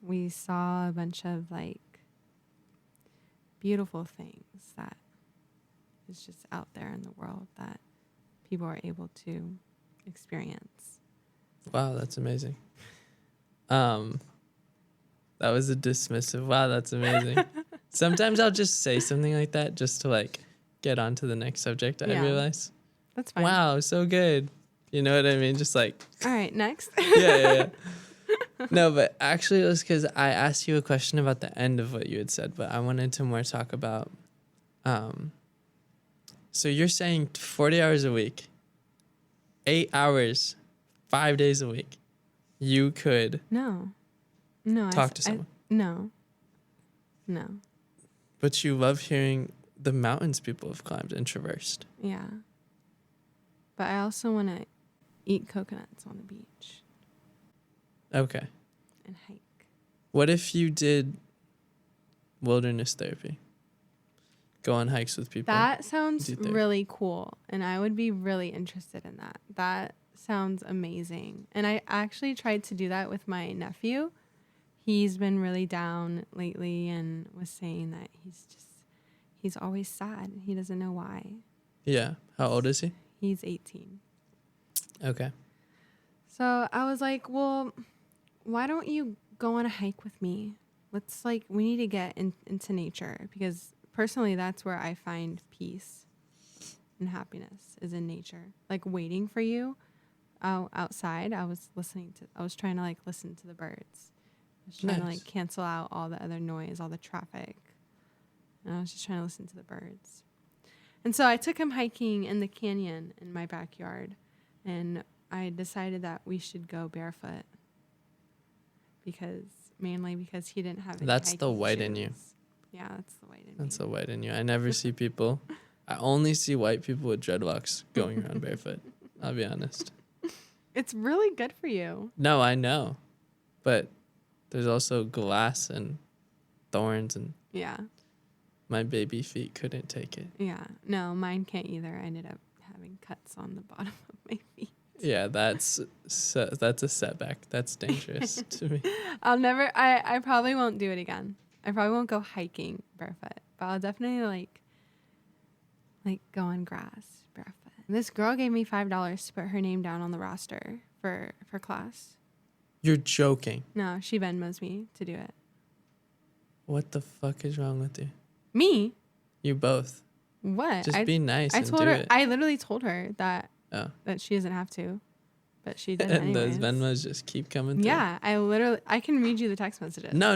We saw a bunch of like beautiful things that is just out there in the world that people are able to experience. Wow, that's amazing. That was a dismissive, wow, that's amazing. Sometimes I'll just say something like that just to like get on to the next subject, I realize. That's fine. Wow, so good. You know what I mean? Just like. All right, next. Yeah. No, but actually it was because I asked you a question about the end of what you had said, but I wanted to more talk about, so you're saying 40 hours a week, 8 hours, 5 days a week, you could No. talk to someone. No. But you love hearing the mountains people have climbed and traversed. Yeah. But I also want to eat coconuts on the beach Okay. and hike. What if you did wilderness therapy? Go on hikes with people. That sounds do therapy. really cool. And I would be really interested in that. That sounds amazing. And I actually tried to do that with my nephew. He's been really down lately and was saying that he's always sad. He doesn't know why. Yeah. How old is he? He's 18. Okay. So I was like, well, why don't you go on a hike with me? We need to get into nature, because personally, that's where I find peace and happiness, is in nature. Like waiting for you outside. I was trying to like listen to the birds. I was trying to like cancel out all the other noise, all the traffic. And I was just trying to listen to the birds. And so I took him hiking in the canyon in my backyard, and I decided that we should go barefoot mainly because he didn't have any That's the hiking white in you. shoes. Yeah, that's the white in me. That's the white in you. I never see people. I only see white people with dreadlocks going around barefoot. I'll be honest. It's really good for you. No, I know. But there's also glass and thorns, and Yeah. my baby feet couldn't take it. Yeah. No, mine can't either. I ended up having cuts on the bottom of my feet. Yeah, that's a setback. That's dangerous to me. I probably won't do it again. I probably won't go hiking barefoot, but I'll definitely like go on grass barefoot. This girl gave me $5 to put her name down on the roster for class. You're joking. No, she Venmos me to do it. What the fuck is wrong with you? Me? You both. What? Just be nice I and told do her. it. I literally told her that Oh. she doesn't have to, but she did And anyways. those Venmos just keep coming through. Yeah, I can read you the text messages. No.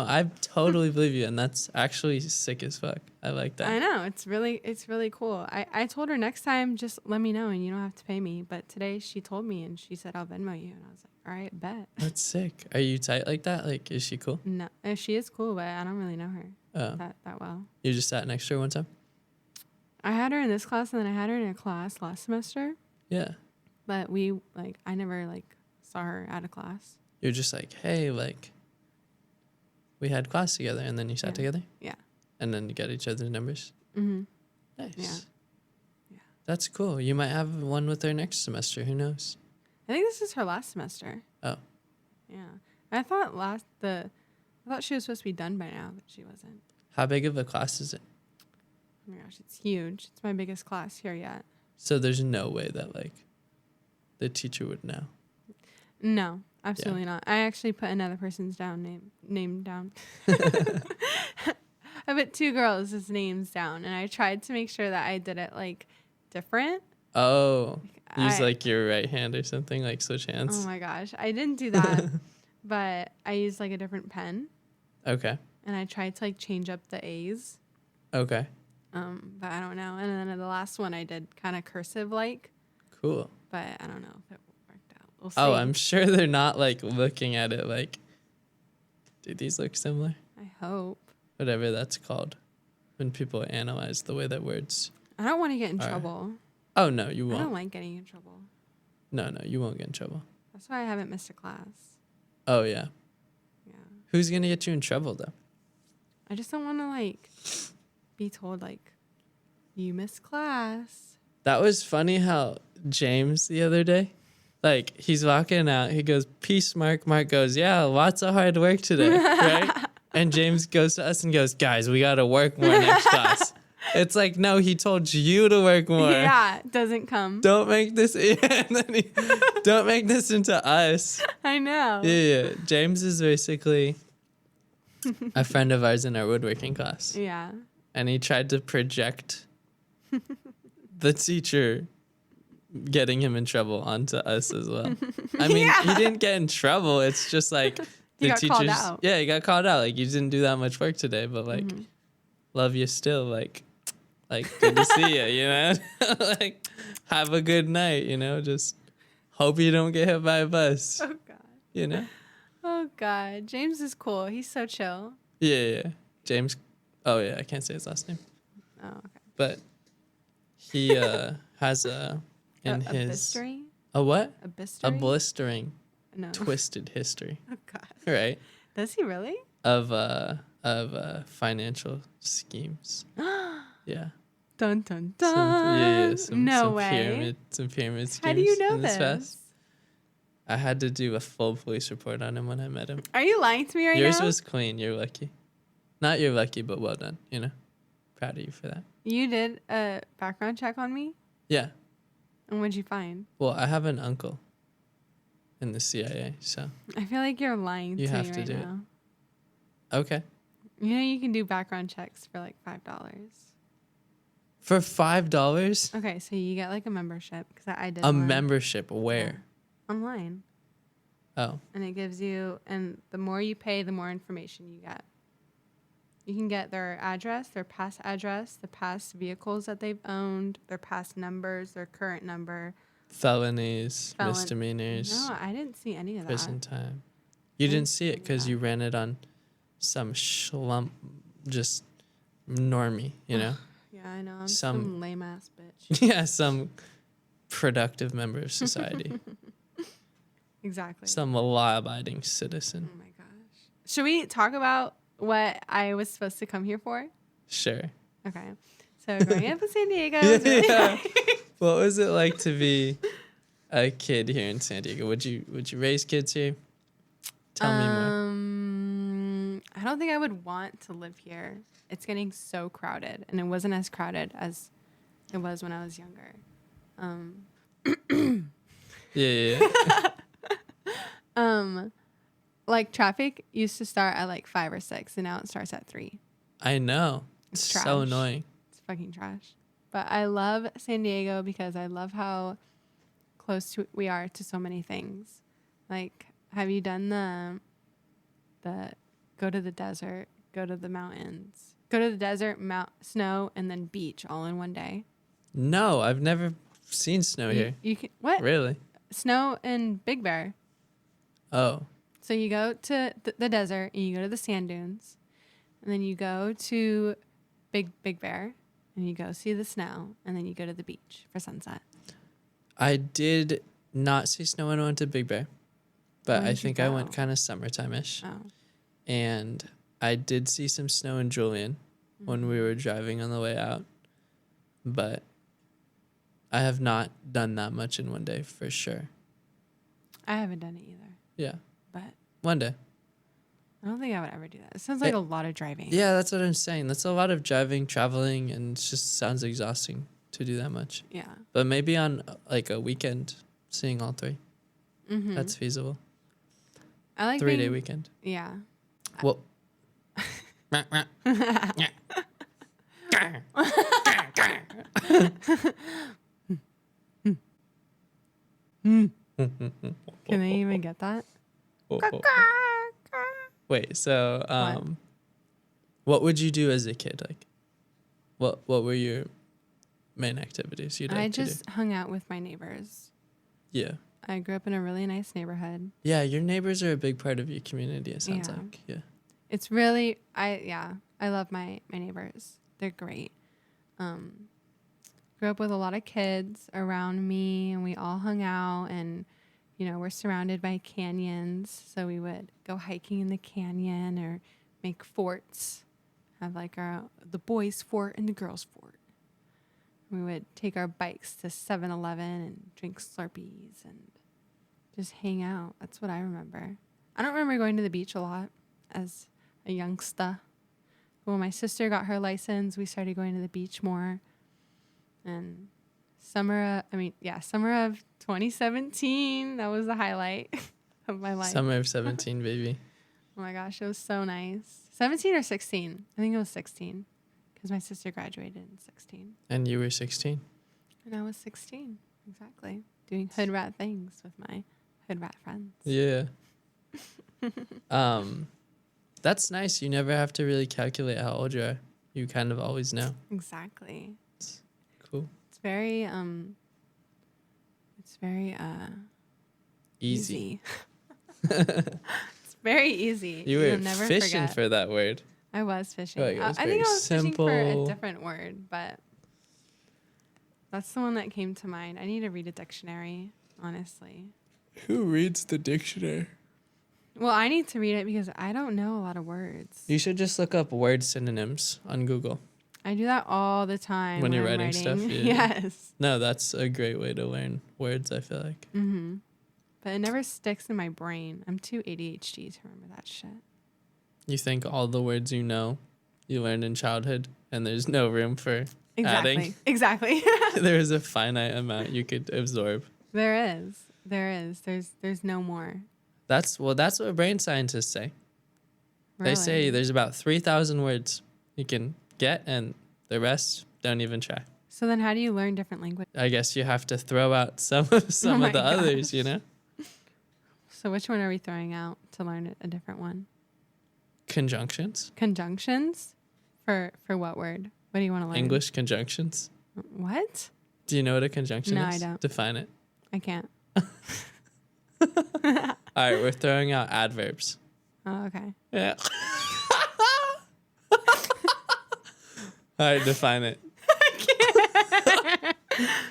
I totally believe you, and that's actually sick as fuck. I like that. I know, it's really cool. I told her next time just let me know and you don't have to pay me. But today she told me and she said I'll Venmo you, and I was like, all right, bet. That's sick. Are you tight like that? Like, is she cool? No, she is cool, but I don't really know her that well. You just sat next to her one time? I had her in this class, and then I had her in a class last semester. Yeah. But I never saw her out of class. You're just like, hey, we had class together, and then you sat together? Yeah. And then you got each other's numbers? Mm-hmm. Nice. Yeah. That's cool. You might have one with her next semester. Who knows? I think this is her last semester. Oh. Yeah. I thought she was supposed to be done by now, but she wasn't. How big of a class is it? Oh my gosh, it's huge. It's my biggest class here yet. So there's no way that, the teacher would know. No, absolutely not. I actually put another person's name down. I put two girls' names down, and I tried to make sure that I did it different. Oh, use your right hand or something, switch hands. Oh my gosh, I didn't do that, but I used a different pen. Okay. And I tried to change up the A's. Okay. But I don't know. And then the last one I did kind of cursive Cool. but I don't know if it worked out. We'll see. Oh, I'm sure they're not looking at it do these look similar? I hope. Whatever that's called. When people analyze the way that words. I don't want to get in All right. trouble. Oh, no, you won't. I don't like getting in trouble. No, you won't get in trouble. That's why I haven't missed a class. Oh, yeah. Yeah. Who's going to get you in trouble, though? I just don't want to be told you missed class. That was funny how James the other day, he's walking out. He goes, peace, Mark. Mark goes, yeah, lots of hard work today, right? And James goes to us and goes, guys, we got to work more next class. It's no, he told you to work more. Yeah, doesn't come. Don't make this, don't make this into us. I know. Yeah. James is basically a friend of ours in our woodworking class. Yeah. And he tried to project the teacher getting him in trouble onto us as well. I mean, he didn't get in trouble. It's just the he got teachers. called out. Yeah, he got called out. You didn't do that much work today, but love you still. Good to see you. You know, have a good night. You know, just hope you don't get hit by a bus. Oh God. You know. Oh God, James is cool. He's so chill. Yeah. James. Oh yeah, I can't say his last name. Oh, okay. But he has A bistering? a what? A A bistering? blistering, No. twisted history, Oh, God. right? Does he really? Of financial schemes. Yeah. Dun, dun, Yeah, dun. No some way. pyramid schemes How do you know in this this? past. I had to do a full police report on him when I met him. Are you lying to me right Yours now? was clean. You're lucky. Not you're lucky, but well done. You know, proud of you for that. You did a background check on me? Yeah. And what'd you find? Well, I have an uncle in the CIA, so I feel like you're lying You to have me to right do it. now. okay. You know you can do background checks for like $5. For $5, Okay, so you get like a membership because I did a one. membership where? Online. Oh, And it gives you, and the more you pay, the more information you get. You can get their address, their past address, the past vehicles that they've owned, their past numbers, their current number. felonies, Felon- misdemeanors, No, I didn't see any of prison that. time. You I didn't didn't see see it any of because that. you ran it on some schlump, just normie, you know? Yeah, I know. I'm Some- some lame ass bitch. Yeah, some productive member of society, Exactly. some law-abiding citizen. Oh my gosh. Should we talk about what I was supposed to come here for? Sure. Okay. So growing up in San Diego was really Yeah. nice. What was it like to be a kid here in San Diego? Would you raise kids here? Tell me more. I don't think I would want to live here. It's getting so crowded, and it wasn't as crowded as it was when I was younger. Yeah. Like traffic used to start at like 5 or 6, and now it starts at 3. I know. It's It's trash. so annoying. It's fucking trash. But I love San Diego because I love how close to we are to so many things. Like, have you done the go to the desert, go to the mountains, go to the desert, snow, and then beach all in one day? No, I've never seen snow here. You can what? Really? Snow in Big Bear. Oh. So you go to the desert and you go to the sand dunes, and then you go to Big Bear and you go see the snow, and then you go to the beach for sunset. I did not see snow when I went to Big Bear, but Where I did you think I went go? kind of summertime-ish. Oh, And I did see some snow in Julian when we were driving on the way out, but I have not done that much in one day for sure. I haven't done it either, Yeah, but one day. I don't think I would ever do that. It sounds like a lot of driving. Yeah, that's what I'm saying. That's a lot of driving, traveling, and it just sounds exhausting to do that much. Yeah. But maybe on like a weekend, seeing all three. Mm-hmm. That's feasible. I like 3-day being- weekend. Yeah. Well. Can they even get that? Wait, so what would you do as a kid? Like, what were your main activities you'd like I to do? just hung out with my neighbors. Yeah. I grew up in a really nice neighborhood. Yeah, your neighbors are a big part of your community, it sounds Yeah. like. Yeah. It's really I love my neighbors. They're great. Grew up with a lot of kids around me, and we all hung out, and we're surrounded by canyons, so we would go hiking in the canyon or make forts. Have like the boys' fort and the girls' fort. We would take our bikes to 7-Eleven and drink Slurpees and just hang out. That's what I remember. I don't remember going to the beach a lot as a youngster. But when my sister got her license, we started going to the beach more. And summer of 2017, that was the highlight of my life. Summer of 17, baby. Oh my gosh, it was so nice. 17 or 16? I think it was 16 because my sister graduated in 16. And you were 16? And I was 16, exactly. Doing hood rat things with my hood rat friends. Yeah. That's nice. You never have to really calculate how old you are. You kind of always know. Exactly. Cool. It's very Easy. It's very easy. You were You'll never fishing forget. for that word. I was fishing. Like, it was I think I very was fishing for a simple. different word, but that's the one that came to mind. I need to read a dictionary, honestly. Who reads the dictionary? Well, I need to read it because I don't know a lot of words. You should just look up word synonyms on Google. I do that all the time When you're I'm writing stuff? Yeah. Yes. No, that's a great way to learn words, I feel like. Mm-hmm. But it never sticks in my brain. I'm too ADHD to remember that shit. You think all the words you know, you learned in childhood, and there's no room for adding. Exactly. There is a finite amount you could absorb. There is. There's no more. That's what brain scientists say. Really. They say there's about 3,000 words you can get, and the rest don't even try. So then how do you learn different language? I guess you have to throw out some of my the others, gosh. you know? So which one are we throwing out to learn a different one? Conjunctions. Conjunctions? For what word? What do you want to learn? English conjunctions. What? Do you know what a conjunction No, is? I don't. Define it. I can't. All right, we're throwing out adverbs. Oh, okay. Yeah. All right, define it.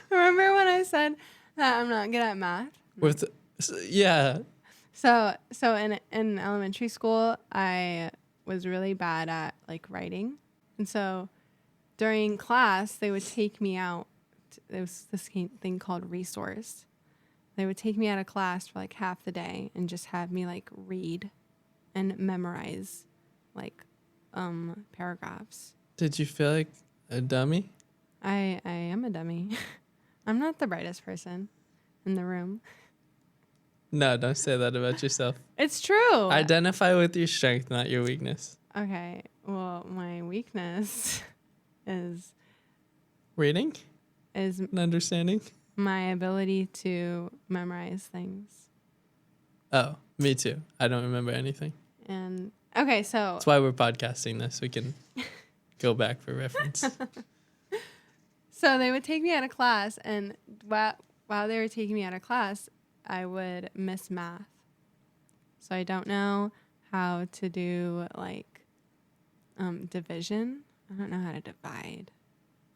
Remember when I said that I'm not good at math? With yeah. So in elementary school, I was really bad at like writing, and so during class they would take me out. There was this thing called resource. They would take me out of class for like half the day and just have me like read and memorize like paragraphs. Did you feel like a dummy? I am a dummy. I'm not the brightest person in the room. No, don't say that about yourself. It's true. Identify with your strength, not your weakness. Okay. Well, my weakness is Reading is and understanding. my ability to memorize things. Oh, me too. I don't remember anything. And okay, so That's why we're podcasting this. We can go back for reference. so they would take me out of class, and while they were taking me out of class, I would miss math. So I don't know how to do like division. I don't know how to divide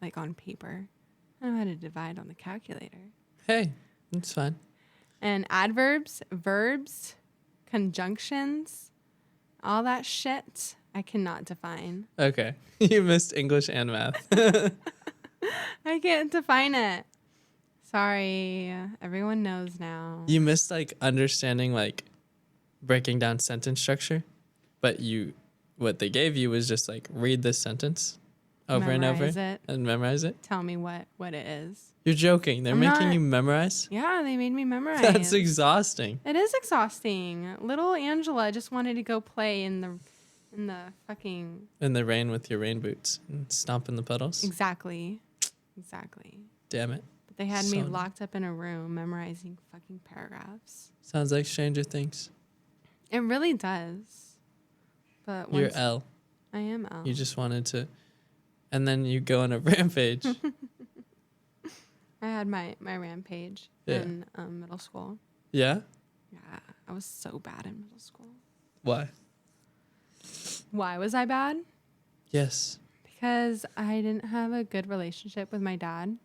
like on paper. I don't know how to divide on the calculator. Hey, it's fine. And adverbs, verbs, conjunctions, all that shit, I cannot define. Okay. You missed English and math. I can't define it. Sorry, everyone knows now. You missed like understanding like breaking down sentence structure, but what they gave you was just like read this sentence over and over Memorize it. and memorize it. Tell me what it is. You're joking. They're I'm making not- you memorize? Yeah, they made me memorize. That's exhausting. It is exhausting. Little Angela just wanted to go play in the fucking In the rain with your rain boots and stomp in the puddles. exactly. Damn it. But they had me So- locked up in a room memorizing fucking paragraphs. Sounds like Stranger Things. It really does. But You're once L. I am L. You just wanted to. And then you go on a rampage. I had my rampage Yeah. in middle school. Yeah? Yeah, I was so bad in middle school. Why? Why was I bad? Yes. Because I didn't have a good relationship with my dad,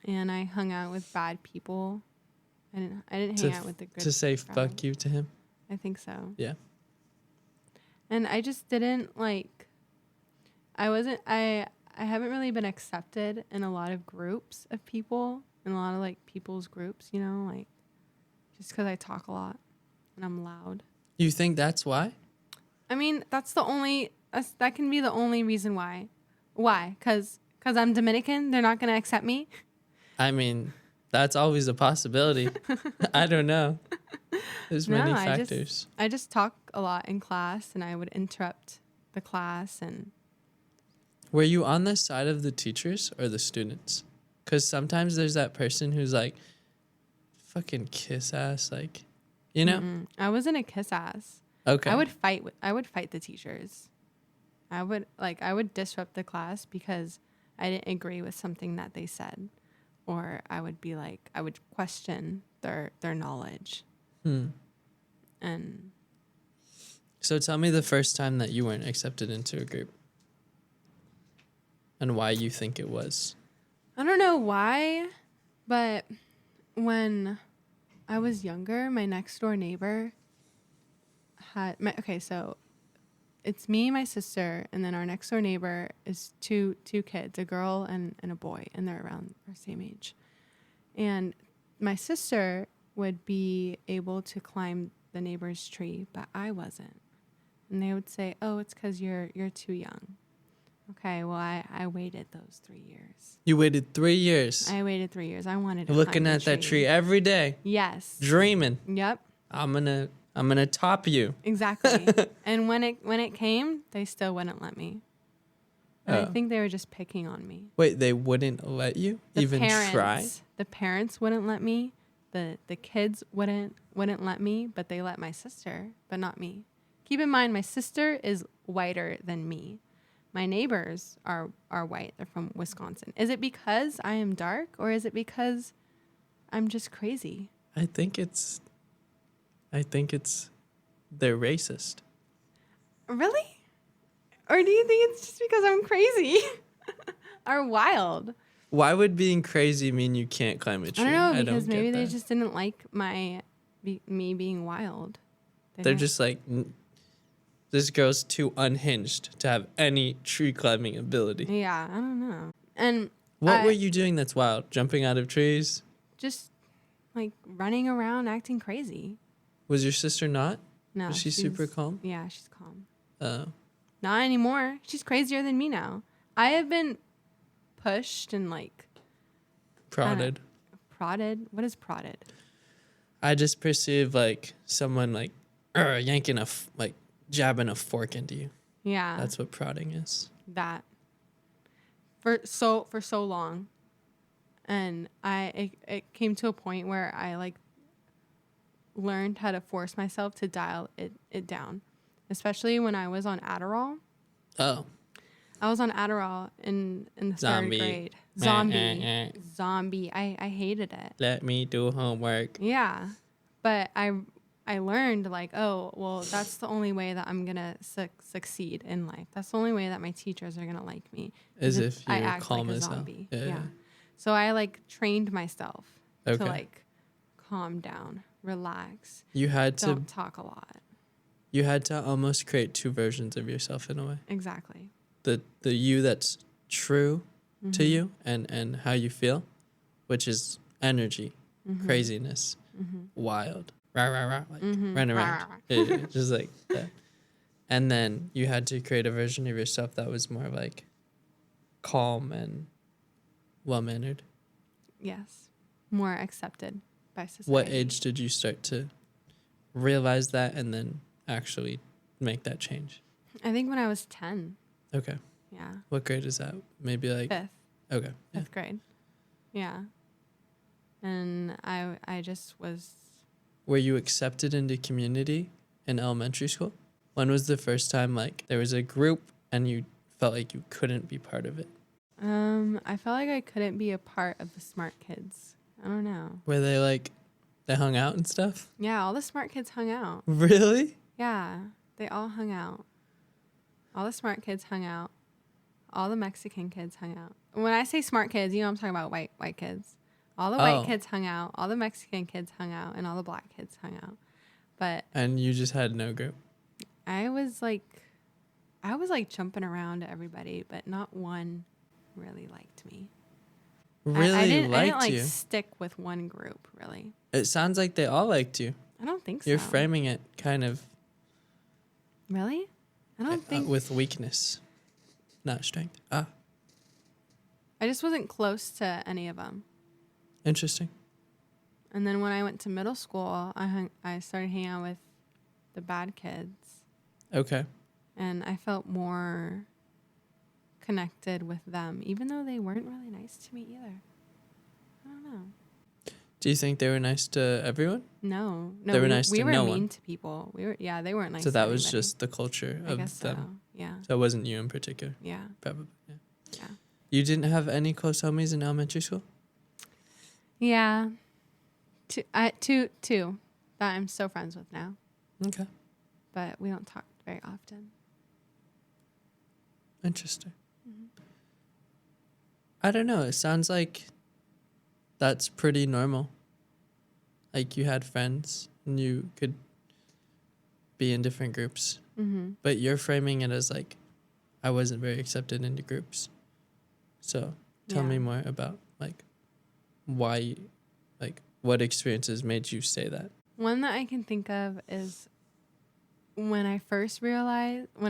and I hung out with bad people. I didn't hang out with the good. To say crowd. fuck you to him? I think so. Yeah. And I just didn't like. I haven't really been accepted in a lot of groups of people, in a lot of like people's groups. You know, like just because I talk a lot and I'm loud. You think that's why? I mean, that can be the only reason why. Why? Because I'm Dominican, they're not going to accept me? I mean, that's always a possibility. I don't know. There's many factors. I just talk a lot in class, and I would interrupt the class. And Were you on the side of the teachers or the students? Because sometimes there's that person who's like, fucking kiss ass, like, you know? I wasn't a kiss ass. Okay. I would fight the teachers. I would disrupt the class because I didn't agree with something that they said, or I would question their knowledge. And So tell me the first time that you weren't accepted into a group and why you think it was. I don't know why, but when I was younger, my next door neighbor so it's me and my sister, and then our next door neighbor is two kids, a girl and a boy, and they're around our same age. And my sister would be able to climb the neighbor's tree, but I wasn't. And they would say, "Oh, it's because you're too young." Okay, well, I waited those 3 years. You waited 3 years. I waited 3 years. I wanted to Looking climb the at that tree every day. Yes. Dreaming. Yep. I'm gonna top you. Exactly. And when it came, they still wouldn't let me. And I think they were just picking on me. Wait, they wouldn't let you even try? The parents wouldn't let me. The kids wouldn't let me, but they let my sister, but not me. Keep in mind, my sister is whiter than me. My neighbors are white. They're from Wisconsin. Is it because I am dark, or is it because I'm just crazy? I think it's they're racist. Really? Or do you think it's just because I'm crazy or wild? Why would being crazy mean you can't climb a tree? I don't know, because get maybe they that. just didn't like me being wild. They're just like, this girl's too unhinged to have any tree climbing ability. Yeah, I don't know. And What were you doing that's wild? Jumping out of trees? just like running around acting crazy. Was your sister not? No. Was she super calm? Yeah, she's calm. Oh. Not anymore. She's crazier than me now. I have been pushed and like Prodded. prodded. What is prodded? I just perceive like someone like yanking jabbing a fork into you. Yeah. That's what prodding is. That. For so long. And it came to a point where I like learned how to force myself to dial it down, especially when I was on Adderall. Oh. I was on Adderall in the Zombie. third grade. Zombie. I hated it. Let me do homework. Yeah, but I learned like, oh well, that's the only way that I'm gonna succeed in life. That's the only way that my teachers are gonna like me. As if I you're act calm like a as hell. zombie. Yeah. Yeah. So I like trained myself to Okay. like calm down, relax, You had don't talk a lot. to almost create two versions of yourself in a way. Exactly. The you that's true Mm-hmm. to you and how you feel, which is energy, Mm-hmm. craziness, wild, rah rah rah, like Mm-hmm. run around, Yeah, just like that. And then you had to create a version of yourself that was more like calm and well mannered. Yes. More accepted by society. What age did you start to realize that and then actually make that change? I think when I was 10. Okay. Yeah. What grade is that? Maybe like Fifth. okay. Yeah. Grade. Yeah. And I just was. Were you accepted into community in elementary school? When was the first time like there was a group and you felt like you couldn't be part of it? I felt like I couldn't be a part of the smart kids. I don't know. Were they hung out and stuff? Yeah, all the smart kids hung out. Really? Yeah, they all hung out. All the smart kids hung out. All the Mexican kids hung out. When I say smart kids, you know I'm talking about white kids. All the white kids hung out. All the Mexican kids hung out, and all the black kids hung out. But And you just had no group. I was like jumping around to everybody, but not one really liked me. Really I didn't liked you. stick with one group, really. It sounds like they all liked you. I don't think so. You're framing it kind of Really? I don't think. with weakness, not strength. Ah, I just wasn't close to any of them. interesting. And then when I went to middle school, I started hanging out with the bad kids, Okay. and I felt more connected with them, even though they weren't really nice to me either. I don't know. Do you think they were nice to everyone? No, They were nice we to were no mean one. to people. They weren't nice. So to that was anybody. just the culture I of guess them. so. Yeah. So it wasn't you in particular, Yeah. probably. Yeah. Yeah. You didn't have any close homies in elementary school? Yeah. Two that I'm still friends with now. Okay. but we don't talk very often. Interesting. I don't know. It sounds like that's pretty normal. Like you had friends and you could be in different groups. Mm-hmm. But you're framing it as like, I wasn't very accepted into groups. So tell me more about like why, like what experiences made you say that? One that I can think of is when I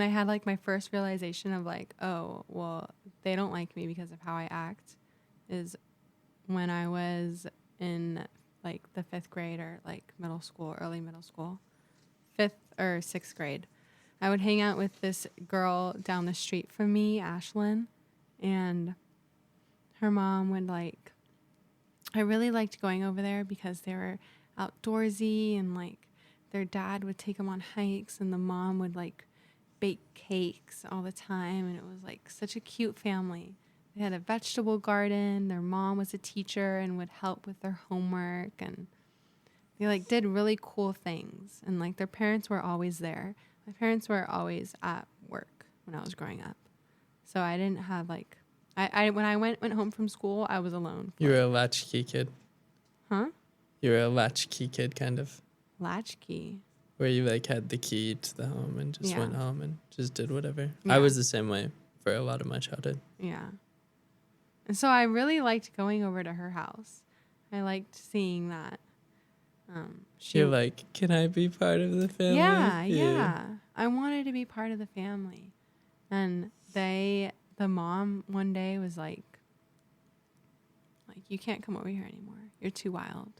had like my first realization of like, oh, well, they don't like me because of how I act, is when I was in like the 5th grade or like middle school, early middle school, 5th or 6th grade. I would hang out with this girl down the street from me, Ashlyn, and her mom would like, I really liked going over there because they were outdoorsy and like their dad would take them on hikes and the mom would like bake cakes all the time. And it was like such a cute family. They had a vegetable garden. Their mom was a teacher and would help with their homework. And they like did really cool things. And like their parents were always there. My parents were always at work when I was growing up. So I didn't have like, I when I went home from school, I was alone. You were a latchkey kid. Huh? You were a latchkey kid, kind of. Latchkey. Where you like had the key to the home and just went home and just did whatever. Yeah. I was the same way for a lot of my childhood. Yeah. And so I really liked going over to her house. I liked seeing that. You're like, can I be part of the family? Yeah. I wanted to be part of the family. And the mom one day was like, you can't come over here anymore. You're too wild.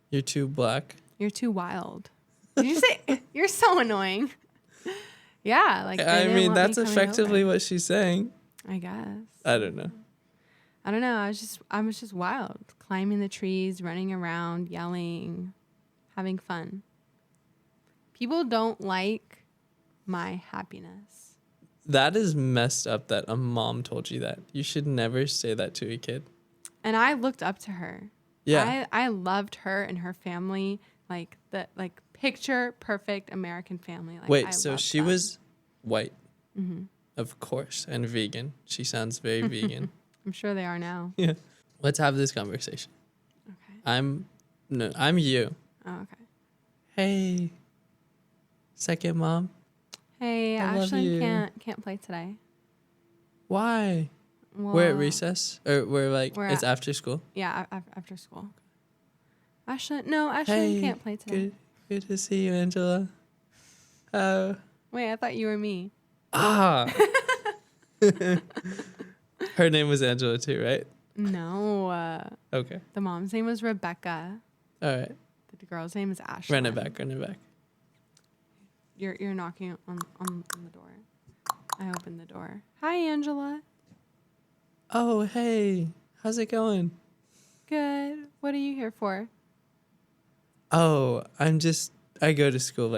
You're too black. You're too wild. Did you say? You're so annoying. Yeah, like I mean, that's effectively what she's saying. I guess. I don't know. I was just wild, climbing the trees, running around, yelling, having fun. People don't like my happiness. That is messed up that a mom told you that. You should never say that to a kid. And I looked up to her. Yeah. I loved her and her family, like the picture perfect American family. Like, wait, so she was white, mm-hmm. of course, and vegan. She sounds very vegan. I'm sure they are now. Yeah. Let's have this conversation. Okay. I'm you. Oh, okay. Hey, second mom. Hey, I love you. Ashlyn can't play today. Why? Well, we're at recess, or it's after school. Yeah, after school. Ashlyn Hey, can't play today. Good to see you, Angela. Wait, I thought you were me. Ah. Her name was Angela too, right? No. Okay. The mom's name was Rebecca. All right. The girl's name is Ashlyn. Run it back. You're knocking on the door. I opened the door. Hi, Angela. Oh, hey. How's it going? Good. What are you here for? Oh, I go to school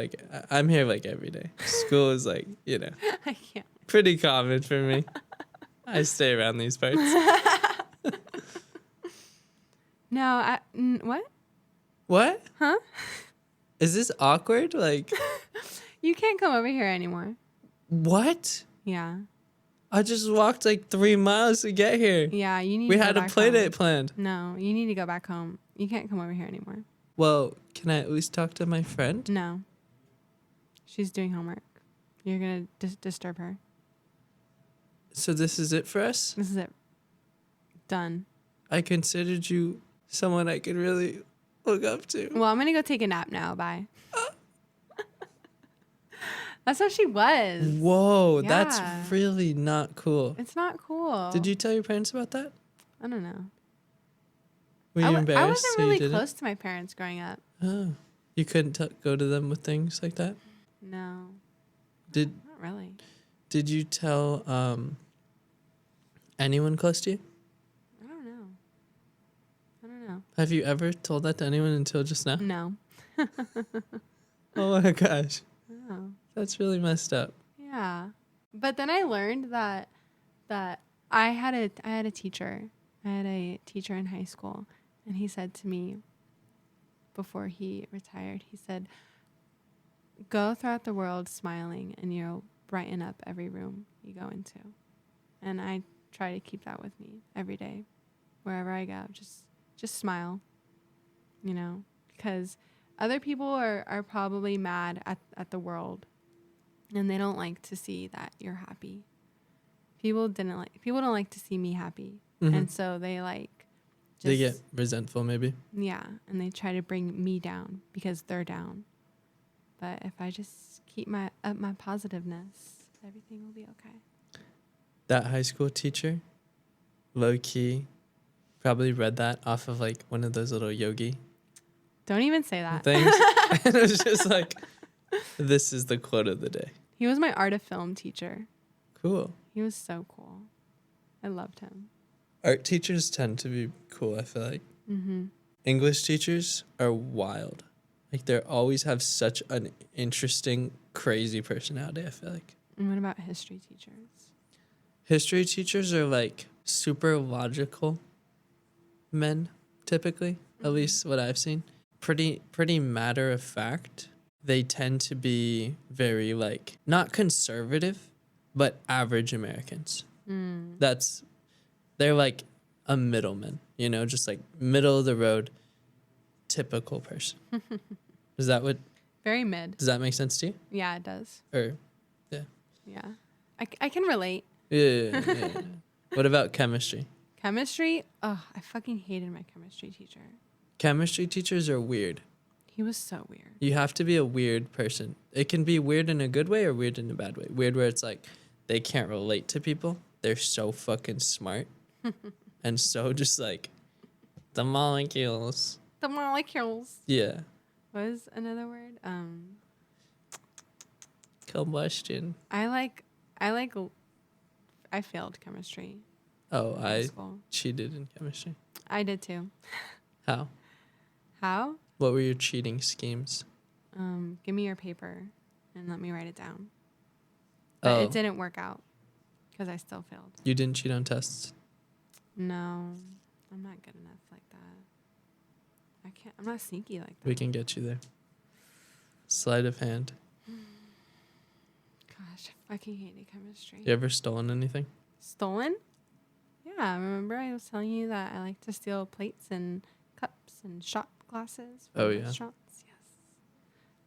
I'm here every day. School is I can't. pretty common for me. I stay around these parts. No, what? What? Huh? Is this awkward? You can't come over here anymore. What? Yeah. I just walked 3 miles to get here. Yeah, you need We to had go a back play home. date planned. No, you need to go back home. You can't come over here anymore. Well, can I at least talk to my friend? No. She's doing homework. You're going to disturb her. So this is it for us? This is it. Done. I considered you someone I could really look up to. Well, I'm going to go take a nap now. Bye. That's how she was. Whoa, Yeah. that's really not cool. It's not cool. Did you tell your parents about that? I don't know. Were you embarrassed? I wasn't so you really didn't? close to my parents growing up. Oh, you couldn't go to them with things like that? No. Not really. Did you tell anyone close to you? I don't know. Have you ever told that to anyone until just now? No. Oh my gosh. Oh. That's really messed up. Yeah. But then I learned that I had a teacher. I had a teacher in high school, and he said to me before he retired, he said, go throughout the world smiling, and you'll brighten up every room you go into. And I try to keep that with me every day, wherever I go. Just smile, because other people are probably mad at the world, and they don't like to see that you're happy. People don't like to see me happy, and so they they get resentful maybe. Yeah, and they try to bring me down because they're down. But if I just keep my positiveness, everything will be okay. That high school teacher, low key, probably read that off of like one of those little yogi Don't even say that. things. And it was just like, this is the quote of the day. He was my art of film teacher. Cool. He was so cool. I loved him. Art teachers tend to be cool, I feel like. English teachers are wild. Like, they always have such an interesting, crazy personality, I feel like. And what about history teachers? History teachers are like super logical men, typically, at least what I've seen. Pretty matter of fact. They tend to be very like, not conservative, but average Americans. They're like a middleman, just like middle of the road, typical person. Very mid. Does that make sense to you? Yeah, it does. Or, yeah. Yeah. I can relate. Yeah. What about chemistry? Chemistry? Oh, I fucking hated my chemistry teacher. Chemistry teachers are weird. He was so weird. You have to be a weird person. It can be weird in a good way or weird in a bad way. Weird where it's like they can't relate to people. They're so fucking smart. And so just like the molecules. The molecules. Yeah. What is another word? Combustion. I failed chemistry. Oh, in I school. cheated in chemistry. I did too. How? How? What were your cheating schemes? Give me your paper and let me write it down. But it didn't work out because I still failed. You didn't cheat on tests? No, I'm not good enough like that. I'm not sneaky like that. We can get you there. Sleight of hand. Gosh, I fucking hated chemistry. You ever stolen anything? Stolen? Yeah, remember I was telling you that I like to steal plates and cups and shot glasses from restaurants? Yes.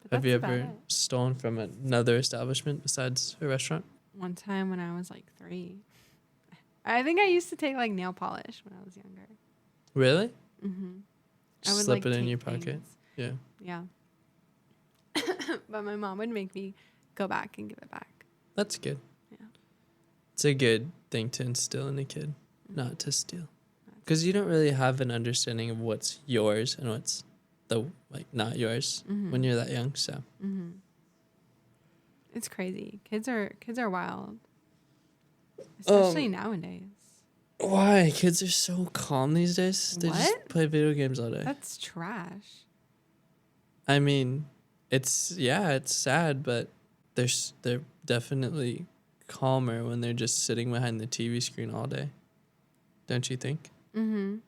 But Have you that's ever about it. stolen from another establishment besides a restaurant? One time when I was like 3. I think I used to take like nail polish when I was younger. Really? Mm-hmm. Just I would slip like it in take your pocket? things. Yeah. Yeah. But my mom would make me go back and give it back. That's good. Yeah. It's a good thing to instill in a kid, not to steal. Because you don't really have an understanding of what's yours and what's not yours when you're that young. So it's crazy. Kids are wild, especially nowadays. Why? Kids are so calm these days. They just What? play video games all day. That's trash. I mean, it's sad, but they're definitely calmer when they're just sitting behind the TV screen all day. Don't you think? When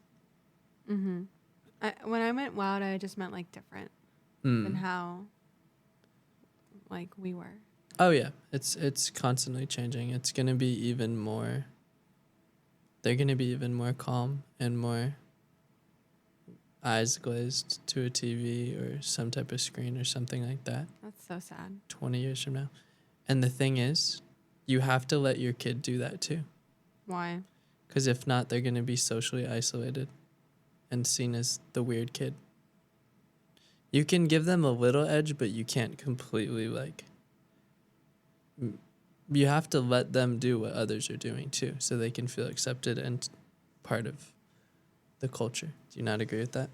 I meant wild, I just meant like different than how like we were. Oh yeah, it's constantly changing. It's gonna be even more. They're gonna be even more calm and more eyes glazed to a TV or some type of screen or something like that. That's so sad. 20 years from now. And the thing is, you have to let your kid do that too. Why? Because if not, they're going to be socially isolated and seen as the weird kid. You can give them a little edge, but you can't completely, you have to let them do what others are doing too, so they can feel accepted and part of the culture. Do you not agree with that?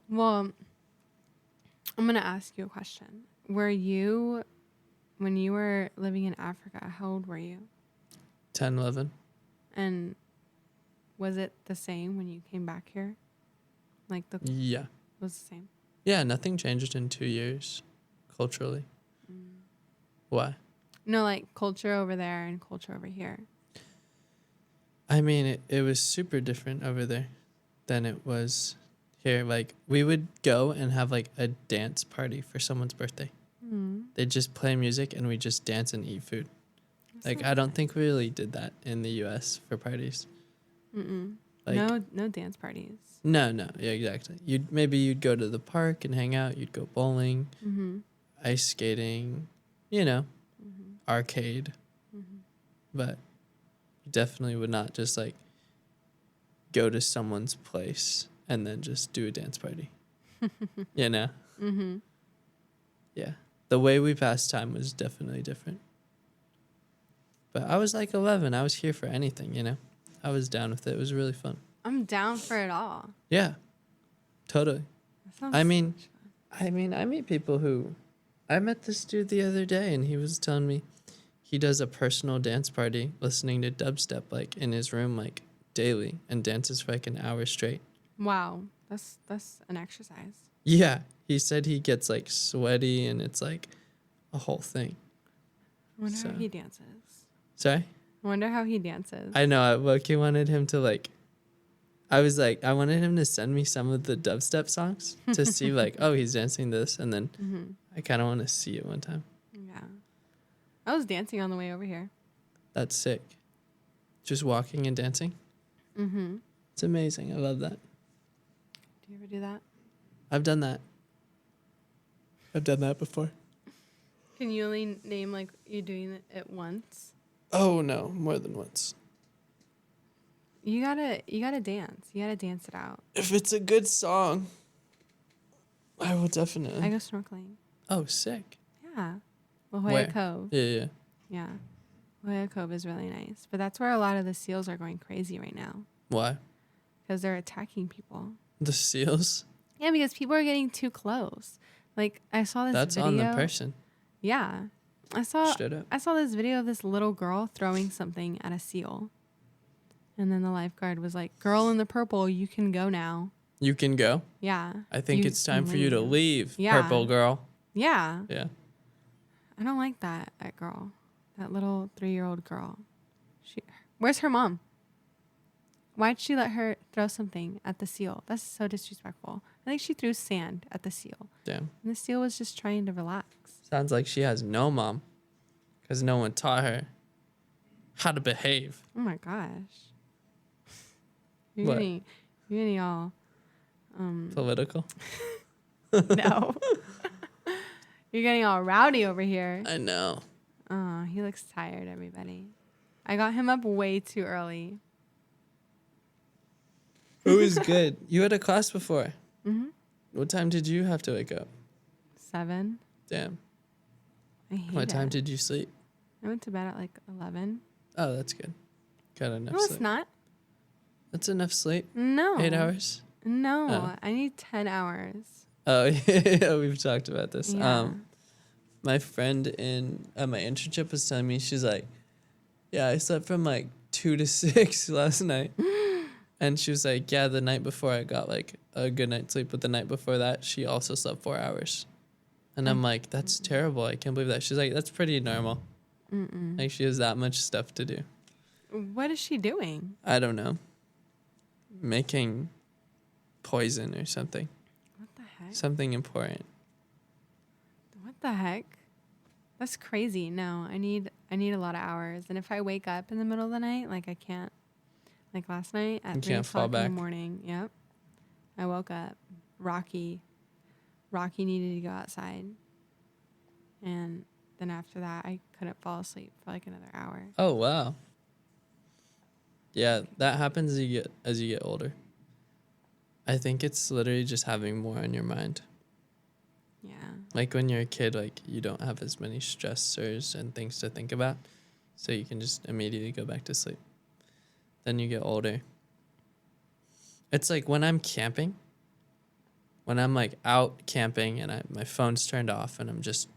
Well, I'm going to ask you a question. When you were living in Africa, how old were you? 10, 11. And was it the same when you came back here? Yeah. It was the same? Yeah, nothing changed in 2 years culturally. Why? No, like culture over there and culture over here. I mean, it was super different over there than it was here. Like, we would go and have like a dance party for someone's birthday. they just play music and we just dance and eat food. That Like, sounds I don't nice. think we really did that in the U.S. for parties. Mm-mm. Like, No dance parties. no, yeah, exactly. You'd go to the park and hang out. You'd go bowling, Mm-hmm. ice skating, arcade, but you definitely would not just like go to someone's place and then just do a dance party. you know? Mm-hmm. Yeah. The way we passed time was definitely different. But I was like 11. I was here for anything, I was down with it. It was really fun. I'm down for it all. Yeah. Totally. That sounds I so mean, much fun. I meet people who I met this dude the other day and he was telling me he does a personal dance party listening to dubstep like in his room like daily and dances for like an hour straight. Wow, that's an exercise. Yeah. He said he gets like sweaty and it's like a whole thing. I wonder So- how he dances. Sorry? I wonder how he dances. I know. Loki wanted him to like. I was like, I wanted him to send me some of the dubstep songs to see like, oh, he's dancing this, and then Mm-hmm. I kind of want to see it one time. Yeah. I was dancing on the way over here. That's sick. Just walking and dancing. Mm-hmm. It's amazing. I love that. Do you ever do that? I've done that. I've done that before. Can you only name like you doing it once? Oh no, more than once. You gotta dance. You gotta dance it out. If it's a good song, I will definitely. I go snorkeling. Oh, sick. Yeah. La Jolla Where? Cove. Yeah. Yeah. La Jolla Cove is really nice. But that's where a lot of the seals are going crazy right now. Why? Because they're attacking people. The seals? Yeah, because people are getting too close. Like I saw this That's video. on the person. Yeah. I saw Straight up. this video of this little girl throwing something at a seal. And then the lifeguard was like, "Girl in the purple, you can go now." You can go. Yeah. I think You it's time can for you to leave, Yeah. purple girl. Yeah. Yeah. I don't like that girl. That little 3-year-old girl. Where's her mom? Why'd she let her throw something at the seal? That's so disrespectful. I think she threw sand at the seal. Damn. And the seal was just trying to relax. Sounds like she has no mom because no one taught her how to behave. Oh my gosh. You're What? getting all Political. no. You're getting all rowdy over here. I know. Oh, he looks tired, everybody. I got him up way too early. It was good. You had a class before. Mm-hmm. What time did you have to wake up? 7. Damn. I hate What time it. did you sleep? I went to bed at like 11. Oh, that's good. Got enough No, sleep. it's not. That's enough sleep. No. 8 hours? No, Oh. I need 10 hours. Oh, yeah, we've talked about this. Yeah. My friend at my internship was telling me, she's like, yeah, I slept from like 2 to 6 last night. And she was like, yeah, the night before I got like a good night's sleep, but the night before that, she also slept 4 hours. And I'm like, that's terrible. I can't believe that. She's like, that's pretty normal. Mm-mm. Like she has that much stuff to do. What is she doing? I don't know. Making poison or something. What the heck? Something important. What the heck? That's crazy. No, I need a lot of hours. And if I wake up in the middle of the night, like I can't. Like last night at You 3 can't fall o'clock in back. the morning. Yep. I woke up. Rocky needed to go outside. And then after that, I couldn't fall asleep for like another hour. Oh, wow. Yeah, that happens as you get older. I think it's literally just having more on your mind. Yeah. Like when you're a kid, like you don't have as many stressors and things to think about. So you can just immediately go back to sleep. Then you get older. It's like when I'm camping, when I'm like out camping and my phone's turned off and I'm just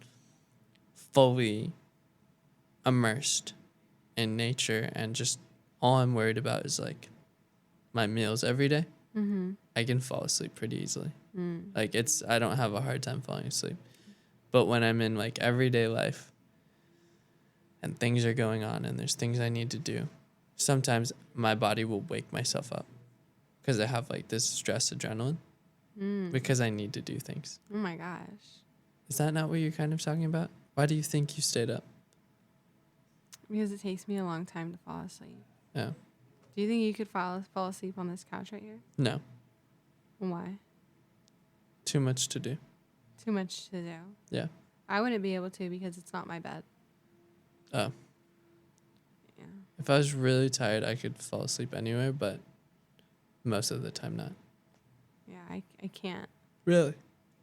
fully immersed in nature and just all I'm worried about is like my meals every day. Mm-hmm. I can fall asleep pretty easily. Mm. Like I don't have a hard time falling asleep. But when I'm in like everyday life and things are going on and there's things I need to do, sometimes my body will wake myself up because I have like this stress adrenaline because I need to do things. Oh my gosh. Is that not what you're kind of talking about? Why do you think you stayed up? Because it takes me a long time to fall asleep. Yeah. Do you think you could fall asleep on this couch right here? No. Why? Too much to do. Too much to do. Yeah. I wouldn't be able to because it's not my bed. Oh. Yeah. If I was really tired, I could fall asleep anywhere, but most of the time not. Yeah, I can't. Really?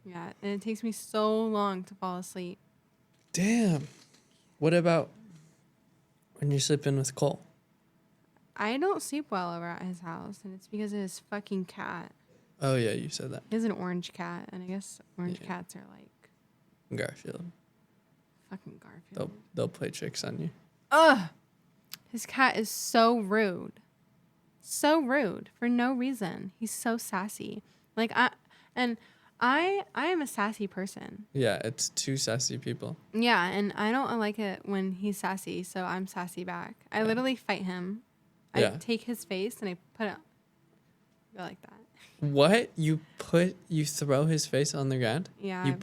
Yeah, and it takes me so long to fall asleep. Damn. What about when you're sleeping with Cole? I don't sleep well over at his house, and it's because of his fucking cat. Oh, yeah, you said that. He has an orange cat, and I guess orange Yeah. cats are like Garfield. fucking Garfield. They'll play tricks on you. Ugh! His cat is so rude. So rude for no reason. He's so sassy. Like I am a sassy person. Yeah, it's two sassy people. Yeah, and I don't like it when he's sassy, so I'm sassy back. I literally fight him. I Yeah. take his face and I put it go like that. What? You throw his face on the ground? Yeah. You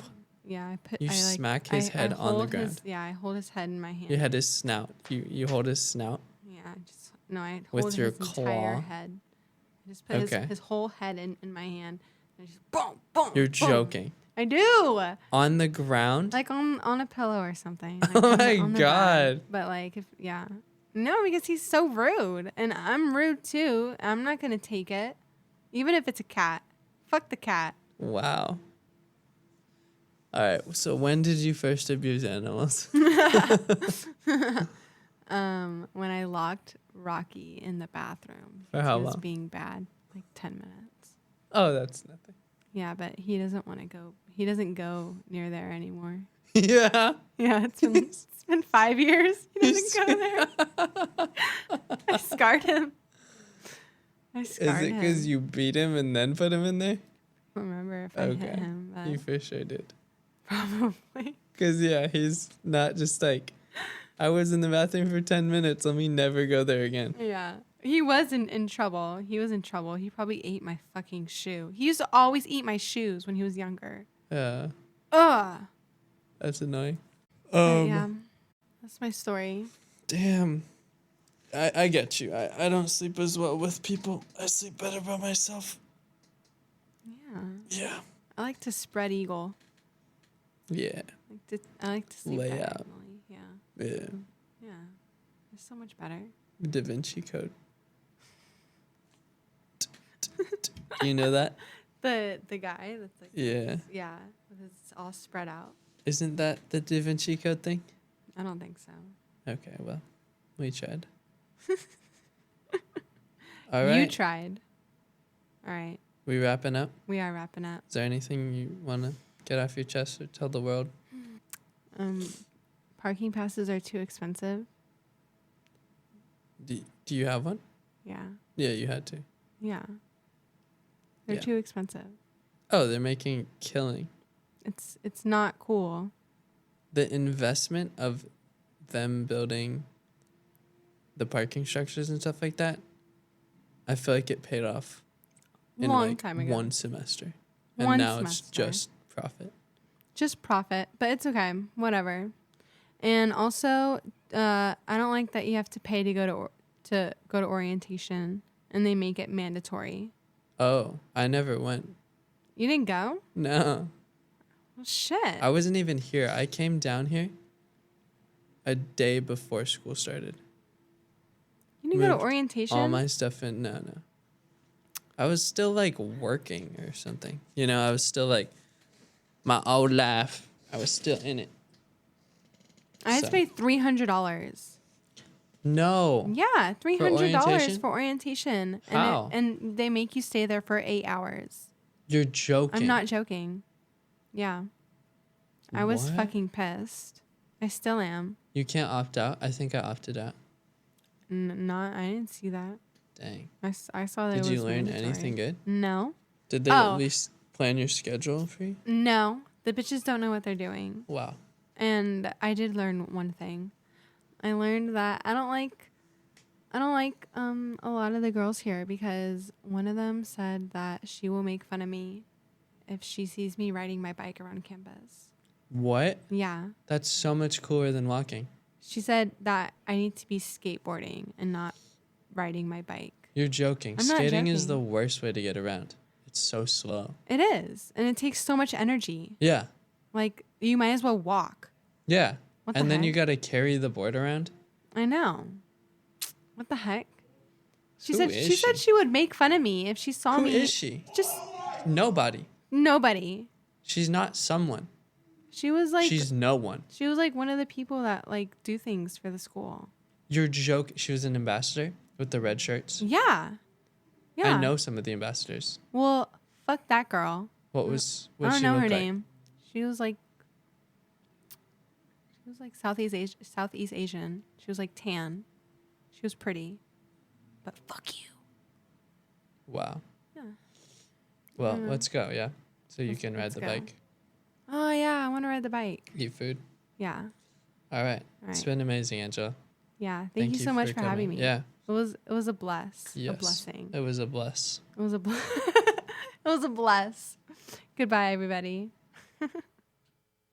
I put you smack his head on the hold ground. I hold his head in my hand. You had his snout. You hold his snout. Yeah, I With hold your his entire claw? head. I just put Okay. his whole head in my hand. And I just boom, boom. You're boom. joking. I do. On the ground? Like on a pillow or something. Like Oh on my on the God. bed. But like no, because he's so rude, and I'm rude too. I'm not gonna take it, even if it's a cat. Fuck the cat. Wow. All right. So when did you first abuse animals? When I locked Rocky in the bathroom. For how He was long? being bad, like 10 minutes. Oh, that's nothing. Yeah, but he doesn't want to go. He doesn't go near there anymore. Yeah. Yeah, it's been 5 years. He doesn't go there. I scarred him. Is it because you beat him and then put him in there? I don't remember if I hit him, but You for sure did. probably. Because, yeah, he's not just like, I was in the bathroom for 10 minutes. Let me never go there again. Yeah. He was in trouble. He was in trouble. He probably ate my fucking shoe. He used to always eat my shoes when he was younger. Yeah. Ugh. That's annoying. But yeah. That's my story. Damn. I get you. I don't sleep as well with people. I sleep better by myself. Yeah. Yeah. I like to spread eagle. Yeah. I like to sleep Lay out. diagonally. Yeah. Yeah. Yeah. It's so much better. Da Vinci Code. Do you know that? The guy that's like Yeah. yeah, it's all spread out. Isn't that the Da Vinci Code thing? I don't think so. Okay, well, we tried. All right. You tried. All right. We wrapping up? We are wrapping up. Is there anything you want to get off your chest or tell the world? Parking passes are too expensive. Do you have one? Yeah. Yeah, you had to. Yeah. They're Yeah. too expensive. Oh, they're making killing. It's not cool. The investment of them building the parking structures and stuff like that, I feel like it paid off in Long like time ago. one semester. And One now it's semester. just profit. Just profit, but it's okay. Whatever. And also, I don't like that you have to pay to go to orientation, and they make it mandatory. Oh, I never went. You didn't go? No. Well, shit. I wasn't even here. I came down here a day before school started. You didn't go to moved orientation? All my stuff in. No. I was still like working or something. You know, I was still like my old life. I was still in it. I had to So. pay $300. No. Yeah, $300 orientation? for orientation. How? And they make you stay there for 8 hours. You're joking. I'm not joking. Yeah. I was What? fucking pissed. I still am. You can't opt out? I think I opted out. I didn't see that. Dang. I saw that Did it was you learn mandatory. anything good? No. Did they Oh. at least plan your schedule for you? No. The bitches don't know what they're doing. Wow. And I did learn one thing. I learned that I don't like a lot of the girls here because one of them said that she will make fun of me if she sees me riding my bike around campus. What? Yeah. That's so much cooler than walking. She said that I need to be skateboarding and not riding my bike. You're joking. I'm not Skating is the joking. worst way to get around. It's so slow. It is. And it takes so much energy. Yeah. Like, you might as well walk. Yeah. What the And then heck? you got to carry the board around. I know. What the heck? She Who said is she said she? she would make fun of me if she saw Who me. is she? Just Nobody. nobody. She's not someone. She was like She's no one. she was like one of the people that like do things for the school. You're joking. She was an ambassador with the red shirts. Yeah. Yeah. I know some of the ambassadors. Well, fuck that girl. What was? I What don't she know look her like? name. She was like Southeast Asian. She was like tan. She was pretty. But fuck you. Wow. Yeah. Well, Yeah. let's go. Yeah. So you can ride let's the go. bike, Oh yeah, I want to ride the bike. eat food. Yeah. All right. All It's right. been amazing, Angela. Yeah. Thank you so much for having coming. me. Yeah. It was a bless. Yes. A blessing. It was a bless. It was a it was a bless. Goodbye, everybody.